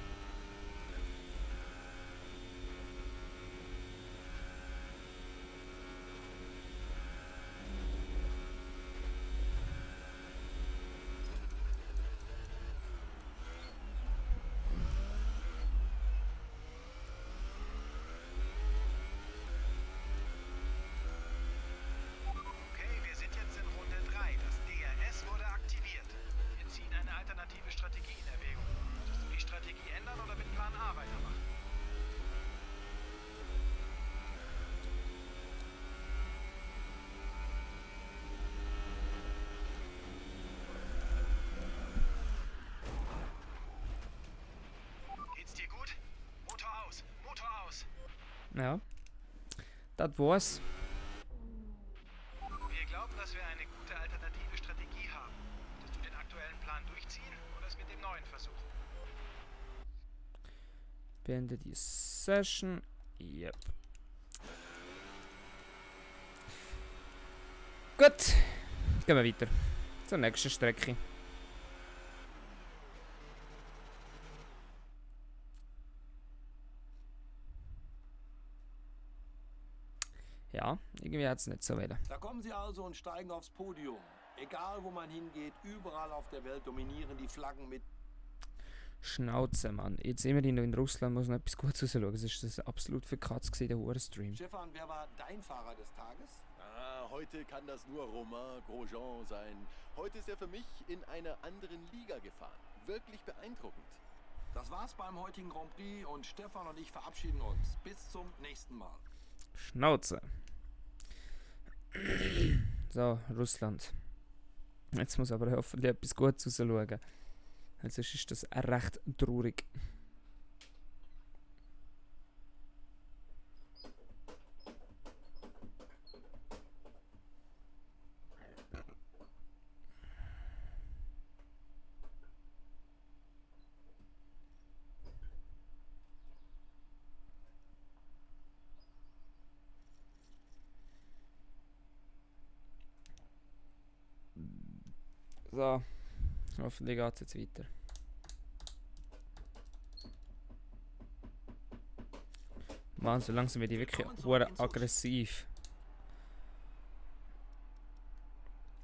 Okay, wir sind jetzt in Runde 3. Das DRS wurde aktiviert. Wir ziehen eine alternative Strategie in Erwägung. Möchtest du die Strategie ändern oder mit Plan A weitermachen? Geht's dir gut? Motor aus! Motor aus! Ja. Das war's. Wir glauben, dass wir eine gute alternative Strategie haben. Möchtest du den aktuellen Plan durchziehen oder es mit dem neuen versuchen? Beende die Session. Yep. Gut. Gehen wir weiter. Zur nächsten Strecke. Ja, irgendwie hat es nicht so wollen. Da kommen sie also und steigen aufs Podium. Egal wo man hingeht, überall auf der Welt dominieren die Flaggen mit. Schnauze, Mann. Jetzt immerhin noch in Russland muss noch etwas Gutes rausschauen. Das ist das absolut für Katz gewesen, der Hurenstream. Stefan, wer war dein Fahrer des Tages? Heute kann das nur Romain Grosjean sein. Heute ist er für mich in einer anderen Liga gefahren. Wirklich beeindruckend. Das war's beim heutigen Grand Prix und Stefan und ich verabschieden uns. Bis zum nächsten Mal. Schnauze. So, Russland. Jetzt muss aber hoffentlich etwas Gutes rausschauen. Sonst ist das recht traurig. So, hoffentlich geht es jetzt weiter. Mann, so langsam werde ich wirklich aggressiv.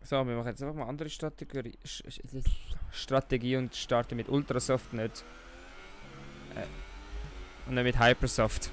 So, wir machen jetzt einfach mal eine andere Strategie und starten mit Ultrasoft nicht. Und nicht mit Hypersoft.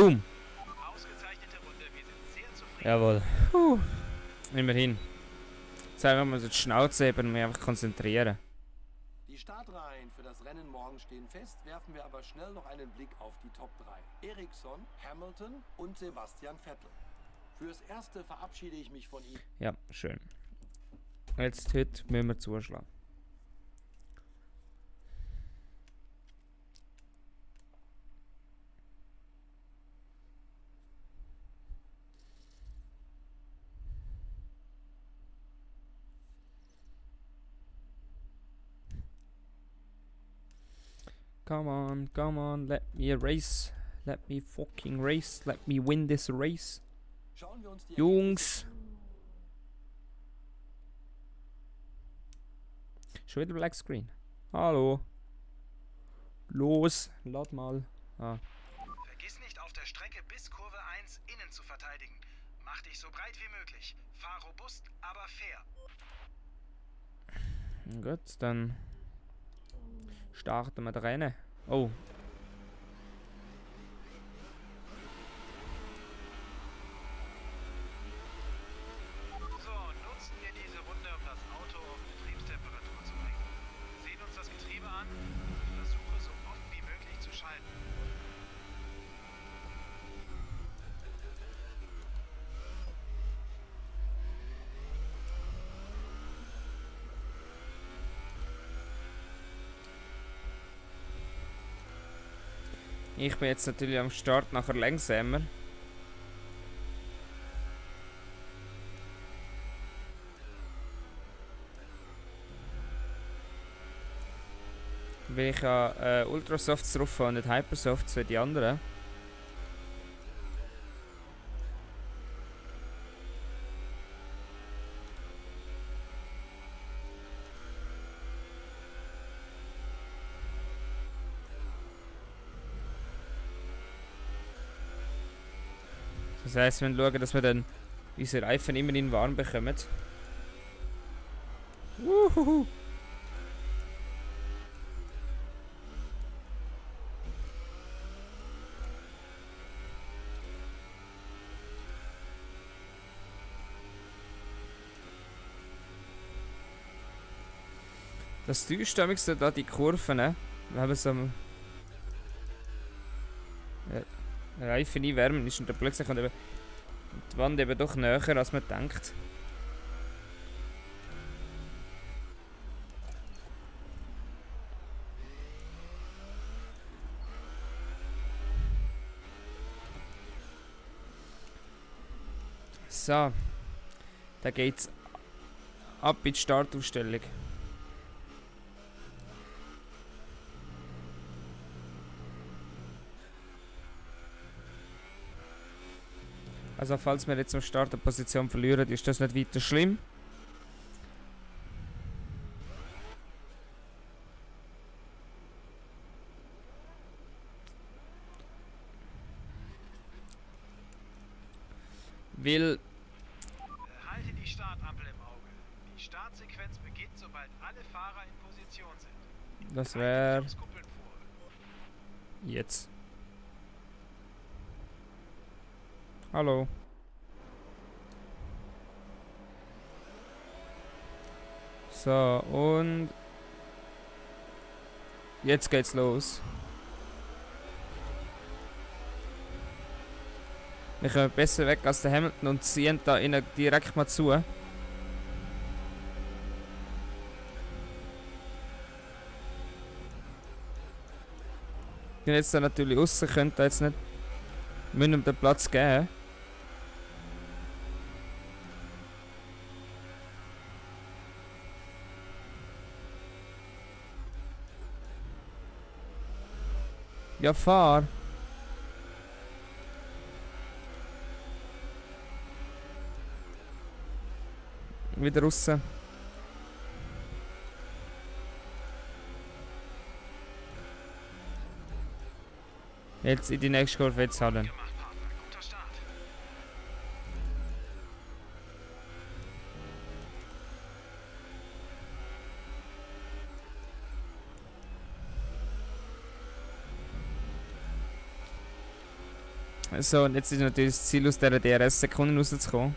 Boom. Ausgezeichnete Runde, wir sind sehr zufrieden. Jawohl. Immerhin. Jetzt einfach mal so die Schnauze eben und mich einfach konzentrieren. Die Startreihen für das Rennen morgen stehen fest, werfen wir aber schnell noch einen Blick auf die Top 3. Ericsson, Hamilton und Sebastian Vettel. Fürs Erste verabschiede ich mich von Ihnen. Ja, schön. Jetzt heute müssen wir zuschlagen. Come on, let me race. Let me fucking race. Let me win this race. Schauen wir uns die Jungs. Schon wieder Black Screen. Hallo. Los, lad mal. Ah. Vergiss nicht, auf der Strecke bis Kurve 1 innen zu verteidigen. Mach dich so breit wie möglich. Fahr robust, aber fair. Gut, dann starten wir das Rennen. Oh. So, nutzen wir diese Runde, um das Auto auf Betriebstemperatur zu bringen. Sehen uns das Getriebe an und versuche so oft wie möglich zu schalten. Ich bin jetzt natürlich am Start nachher langsamer. Weil ich ja Ultrasofts drauf habe und nicht Hypersofts wie die anderen. Das heisst, wir schauen, dass wir dann unsere Reifen immerhin warm bekommen. Uhuhu. Das täuscht damals da die Kurven, ne? Wenn man so am Reifen einwärmen ist und dann plötzlich kommt eben die Wand eben doch näher, als man denkt. So, da geht's ab in die Startaufstellung. Also falls wir jetzt am Start eine Position verlieren, ist das nicht weiter schlimm. Weil Halte die Startampel im Auge. Die Startsequenz beginnt, sobald alle Fahrer in Position sind. das Bereite wäre dich aufs Kuppeln vor. jetzt. Hallo. So, und jetzt geht's los. Wir kommen besser weg als der Hamilton und ziehen da innen direkt mal zu. Wenn jetzt da natürlich aussen könnte jetzt nicht müssen ihm den Platz geben. Ja, fahr. Wieder raus. Jetzt in die nächste Kurve jetzt halten. Gemacht, Partner. Guter Start. So, und jetzt ist natürlich das Ziel, aus dieser DRS-Sekunde rauszukommen.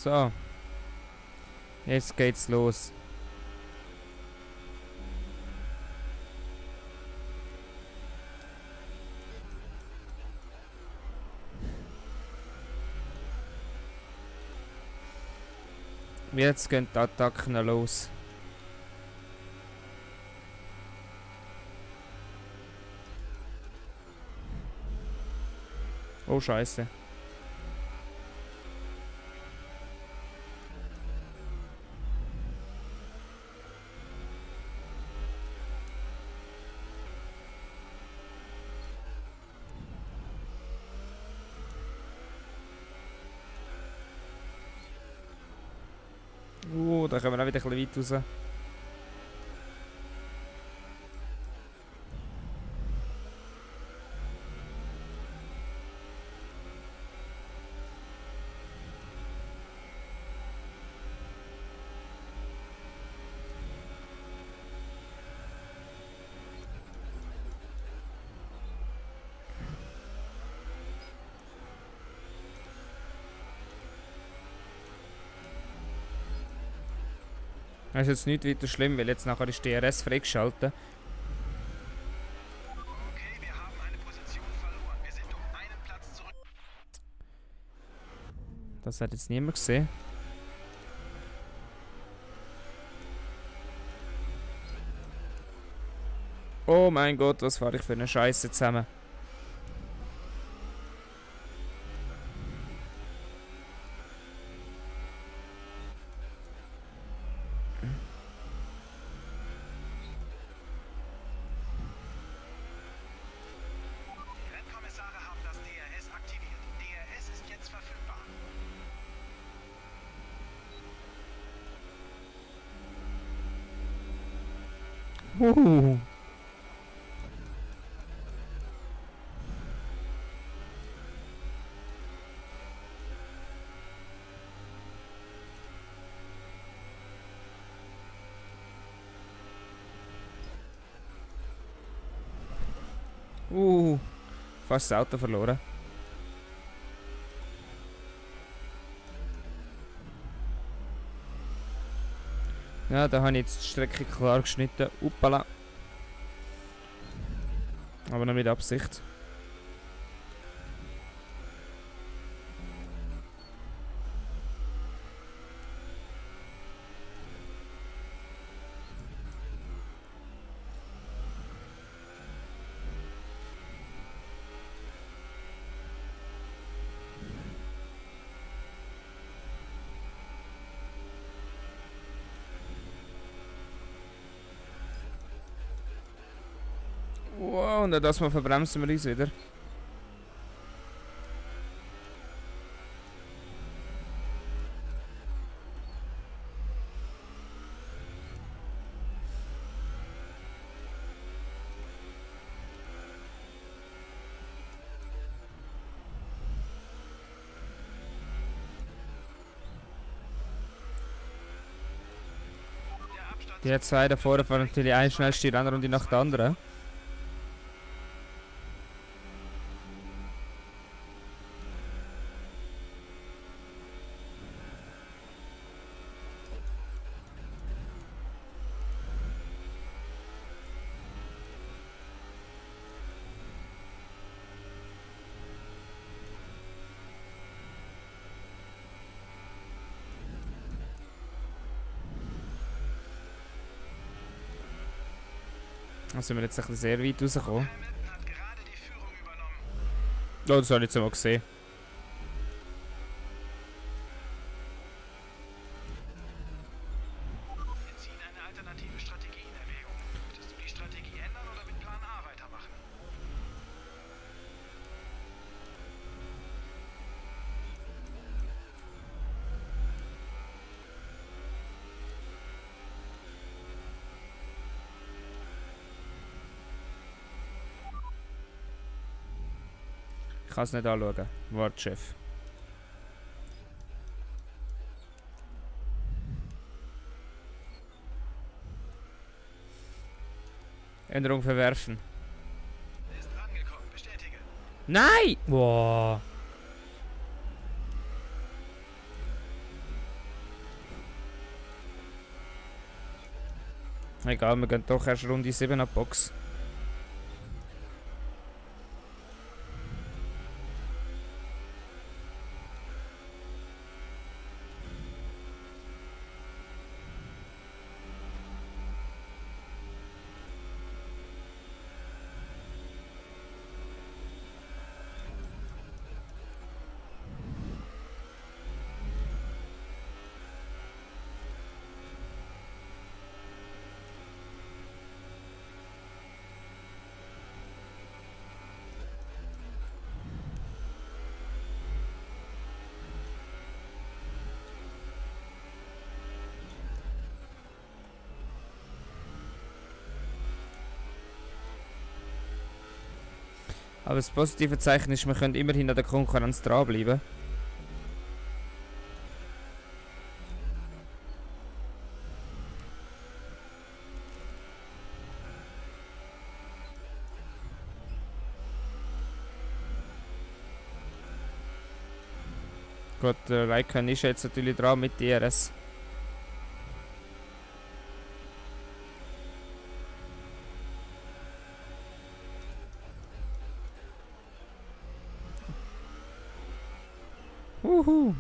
So. Jetzt geht's los. Jetzt gehen die Attacken los. Oh Scheiße. Da kommen wir auch wieder ein bisschen weit raus. Das ist jetzt nicht weiter schlimm, weil jetzt nachher ist DRS freigeschaltet. Okay, wir haben eine Position verloren. Wir sind um einen Platz zurück. Das hat jetzt niemand gesehen. Oh mein Gott, was fahre ich für eine Scheiße zusammen. Die Rennkommissare haben das DRS aktiviert. DRS ist jetzt verfügbar. Uh. Fast das Auto verloren. Ja, da habe ich jetzt die Strecke klar geschnitten. Uppala. Aber noch mit Absicht. Wow, und das mal verbremsen wir uns wieder. Der Abstand Die zwei da vorne fahren natürlich eine schnellste Rennrunde nach der anderen. Da sind wir jetzt ein bisschen sehr weit rausgekommen. Hamilton hat gerade die Führung übernommen. Oh, das habe ich jetzt mal gesehen. In alternative Strategie in Erwägung. Möchtest du die Strategie ändern oder mit Plan A weitermachen? Ich kann es nicht anschauen. Warte, Chef. Änderung verwerfen. Ist angekommen. Bestätige. Nein! Boah. Egal, wir gehen doch erst Runde 7 ab Box. Aber das positive Zeichen ist, wir können immerhin an der Konkurrenz dranbleiben. Gut, der Raikkonen ist jetzt natürlich dran mit DRS. Uhu.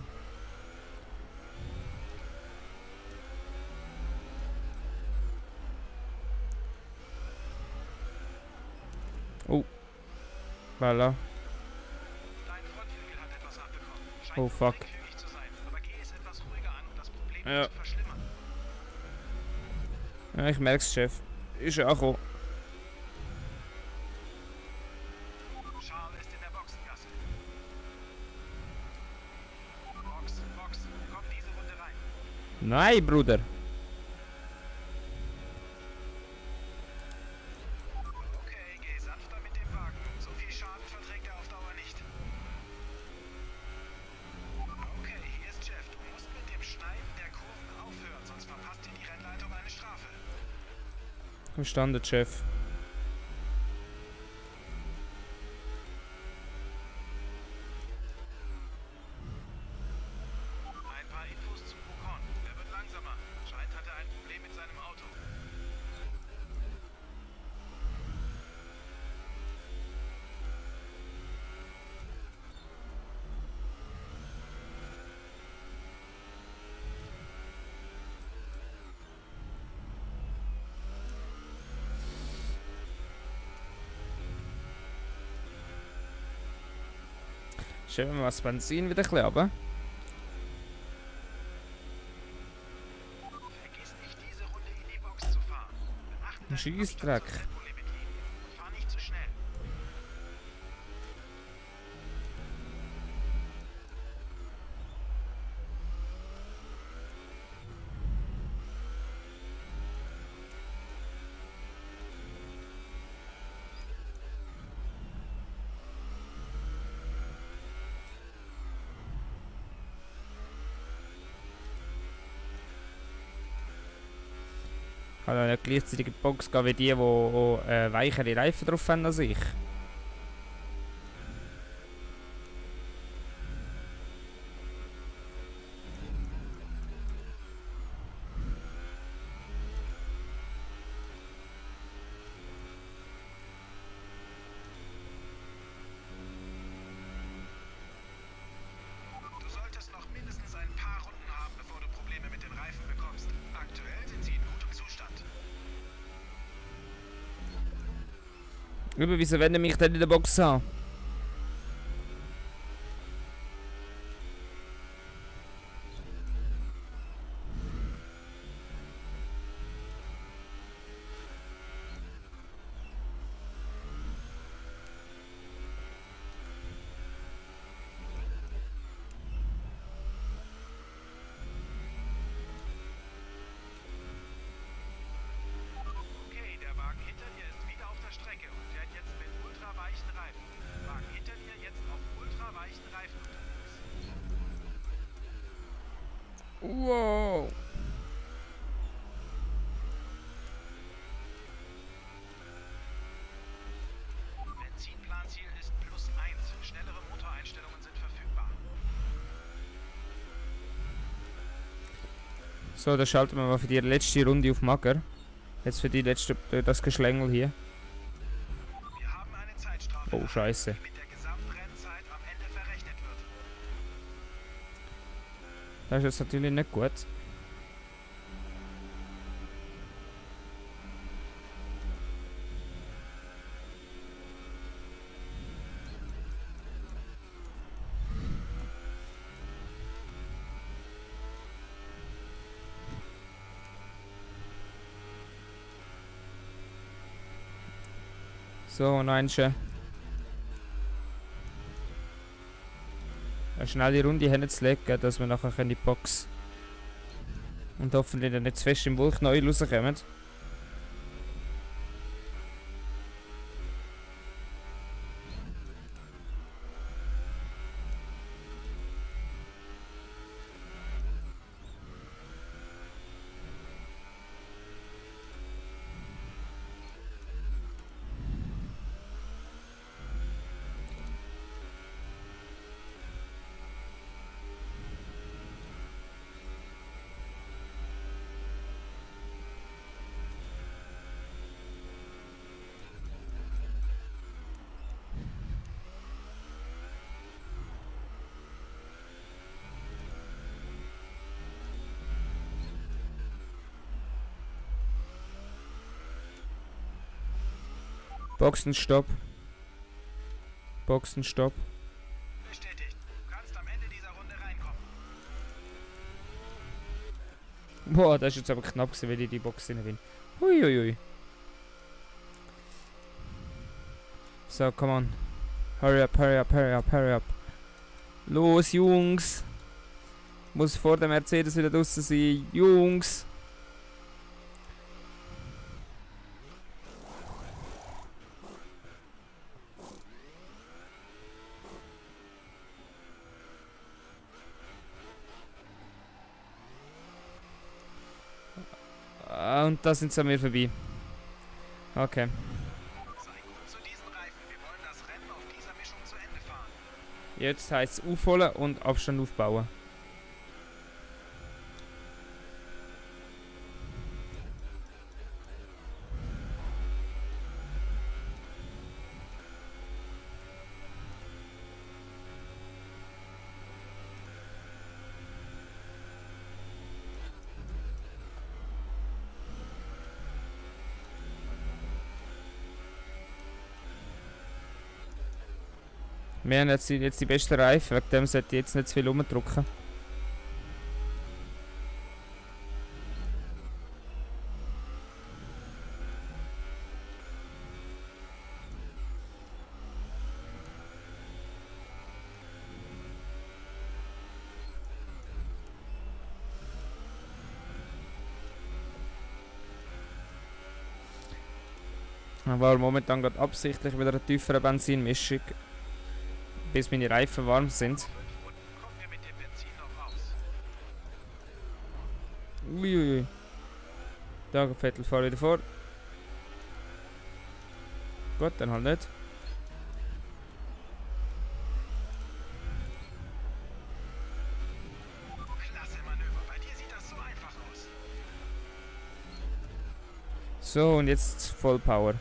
Oh. Voilà. Dein Frontflügel hat etwas abbekommen. Scheint Oh, fuck. geringfügig zu sein, aber geh es etwas ruhiger an, um das Problem Ja. nicht zu verschlimmern. Ja, ich merk's, Chef. Ist ja angekommen. Charles ist in der Boxengasse. Box. Komm diese Runde rein. Nein, Bruder. Okay, geh sanfter mit dem Wagen. So viel Schaden verträgt er auf Dauer nicht. Okay, hier ist Jeff. Du musst mit dem Schneiden der Kurven aufhören, sonst verpasst dir die Rennleitung eine Strafe. Verstanden, Chef. Ein paar Infos zu Ocon. Er wird langsamer. Scheint, hat er ein Problem mit seinem Auto. Schieben wir das Benzin wieder ein bisschen runter. Vergiss nicht, diese Runde in die Box zu fahren. Beachte deinen Schießdreck. Abstand zur Tempolimitlinie und fahr nicht zu schnell. Kann ja nicht gleichzeitig in die Box gehen wie die, die weichere Reifen drauf haben als ich. Du solltest noch mindestens ein paar Runden haben, bevor du Probleme mit den Reifen bekommst. Aktuell sind sie in gutem Zustand. Aber wieso wollen die mich denn in der Box haben? Wow. Benzinplanziel ist +1. Schnellere Motoreinstellungen sind verfügbar. So, dann schalten wir mal für die letzte Runde auf Mager. Jetzt für die letzte, das Geschlängel hier. Wir haben eine Zeitstrafe, Oh, scheiße. die mit der Gesamtrennzeit am Ende verrechnet wird. Das ist jetzt natürlich nicht gut. So, noch ein schön. Eine schnelle Runde hinzulegen, dass wir nachher in die Box und hoffentlich dann nicht zu fest im Wolk neu rauskommen. Boxenstopp. Boxenstopp. Bestätigt. Du kannst am Ende dieser Runde reinkommen. Boah, das ist jetzt aber knapp gewesen, wenn ich die Box rein bin. Huiuiui. So, come on. Hurry up, hurry up, hurry up, hurry up. Los, Jungs. Muss vor dem Mercedes wieder draußen sein. Jungs. Und da sind sie an mir vorbei. Okay. Sei gut zu diesen Reifen. Wir wollen das Rennen auf dieser Mischung zu Ende fahren. Jetzt heisst es aufholen und Abstand aufbauen. Wir haben jetzt die besten Reifen, wegen dem sollte ich jetzt nicht zu viel rumdrücken. Aber momentan gerade absichtlich wieder eine tiefere Benzinmischung, bis meine Reifen warm sind. 5 Runden kommen wir mit dem Benzin noch aus. Uiuiui. Da, Vettel, fahr wieder vor. Gut, dann halt nicht. Klasse Manöver. Bei dir sieht das so einfach aus. So, und jetzt Vollpower.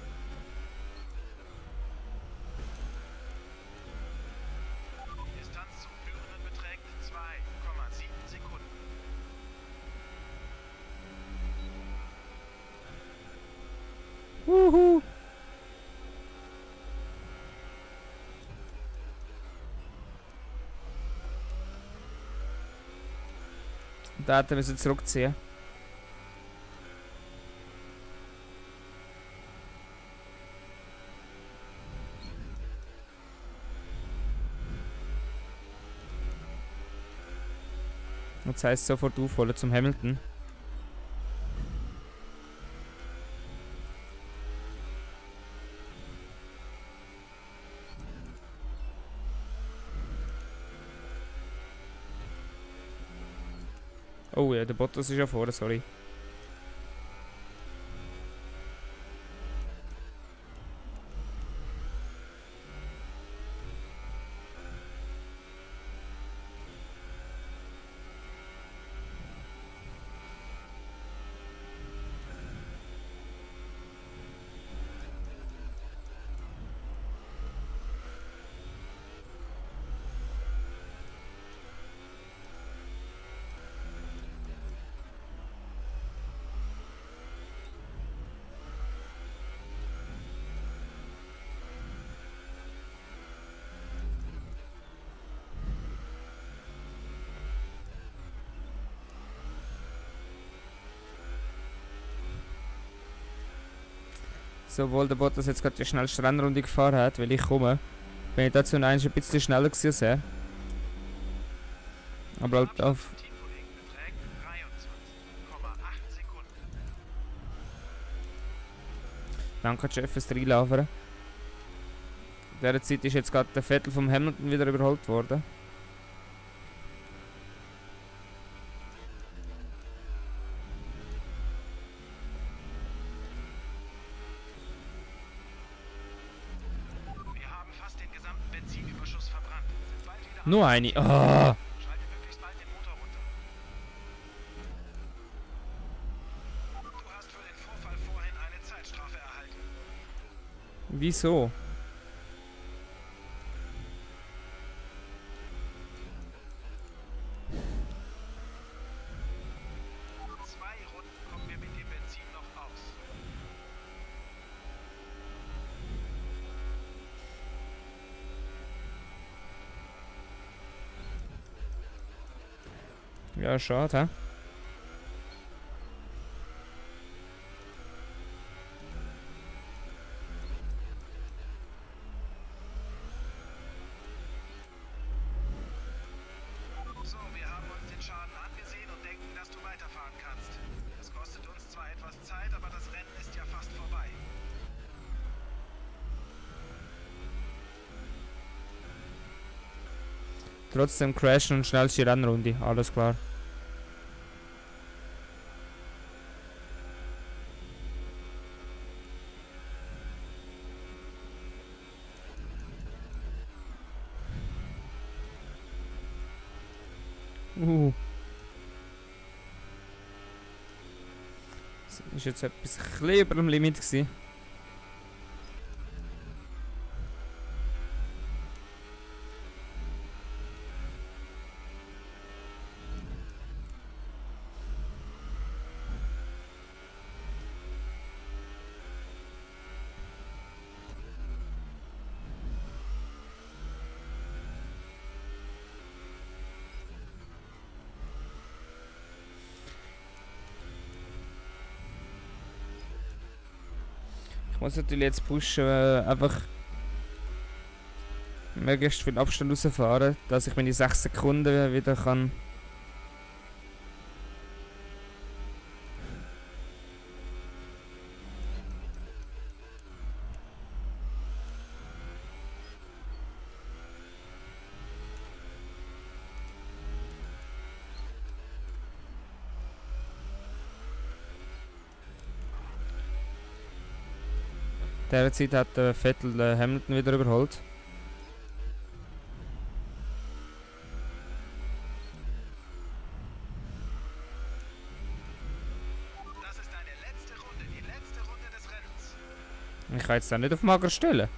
Die Distanz zum Führenden beträgt 2,7 Sekunden. Wuhu! Da hätten wir zurückziehen. Jetzt heisst es sofort aufholen zum Hamilton. Oh ja, der Bottas ist ja vorne, sorry. So, obwohl der Bottas jetzt gerade die schnellste Rennrunde gefahren hat, weil ich komme, bin ich dazu ein bisschen schneller gewesen als er. Aber halt auf... Teamkollegen beträgt 23,8 Sekunden. Dann kann Chef es reinlaufen. In dieser Zeit ist jetzt gerade der Vettel vom Hamilton wieder überholt worden. Wir haben fast den gesamten Benzinüberschuss verbrannt. Sind bald wieder Nur eine. Ah! Schalte möglichst bald den Motor runter. Du hast für den Vorfall vorhin eine Zeitstrafe erhalten. Wieso? Zwei Runden kommen wir mit dem Benzin noch aus. Ja, schade, hä? So, wir haben uns den Schaden angesehen und denken, dass du weiterfahren kannst. Es kostet uns zwar etwas Zeit, aber das Rennen ist ja fast vorbei. Trotzdem crashen und schnellste Rennrunde, alles klar. Das ist jetzt etwas ein bisschen über dem Limit gewesen. Ich muss natürlich jetzt pushen, einfach möglichst viel Abstand rausfahren, dass ich meine 6 Sekunden wieder kann. In dieser Zeit hat der Vettel Hamilton wieder überholt. Das ist deine letzte Runde, die letzte Runde des Rennens. Ich kann jetzt auch nicht auf Mager stellen.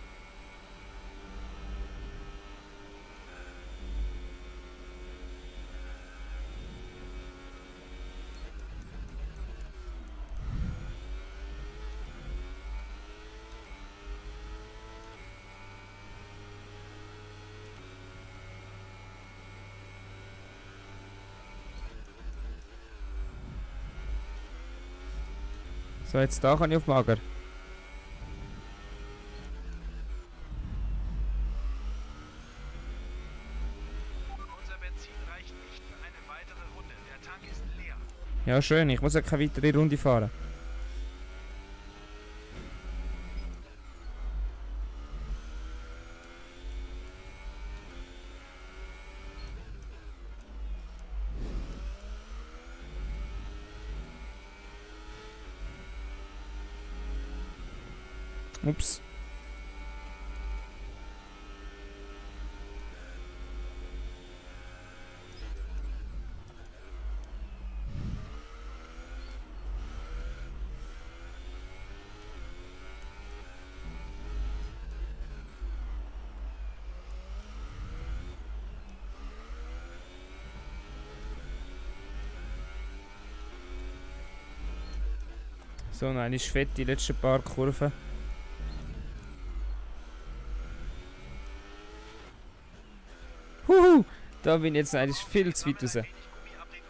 So, jetzt da kann ich auf Mager. Unser Benzin reicht nicht für eine weitere Runde. Der Tank ist leer. Ja, schön, ich muss ja keine weitere Runde fahren. Ups. So, nein, ist fett, die letzten paar Kurven. Huhu! Da bin ich jetzt eigentlich viel zu weit raus.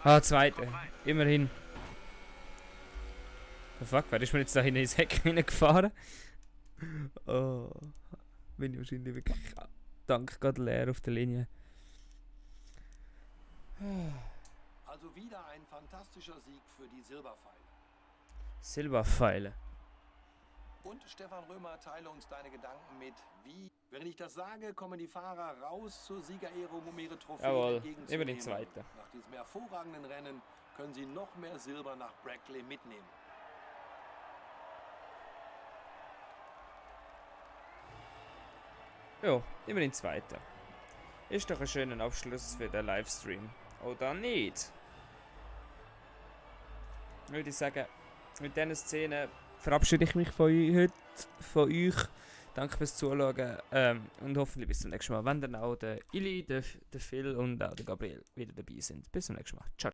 Ah, zweite. Immerhin. Oh fuck, wer ist mir jetzt da hinten ins Heck hineingefahren? Oh. Bin ich wahrscheinlich wirklich dank Gott leer auf der Linie. Also wieder ein fantastischer Sieg für die Silberpfeile. Silberpfeile. Und Stefan Römer, teile uns deine Gedanken mit, wie, wenn ich das sage, kommen die Fahrer raus zur Siegerehrung, um ihre Trophäen Jawohl, entgegenzunehmen. immer den zweiten. Nach diesem hervorragenden Rennen können sie noch mehr Silber nach Brackley mitnehmen. Ja, immerhin zweiter. Ist doch ein schöner Abschluss für den Livestream. Oder nicht? Würde ich sagen, mit diesen Szenen verabschiede ich mich von euch. Danke fürs Zuschauen und hoffentlich bis zum nächsten Mal, wenn dann auch der Ili, der Phil und auch der Gabriel wieder dabei sind. Bis zum nächsten Mal. Ciao.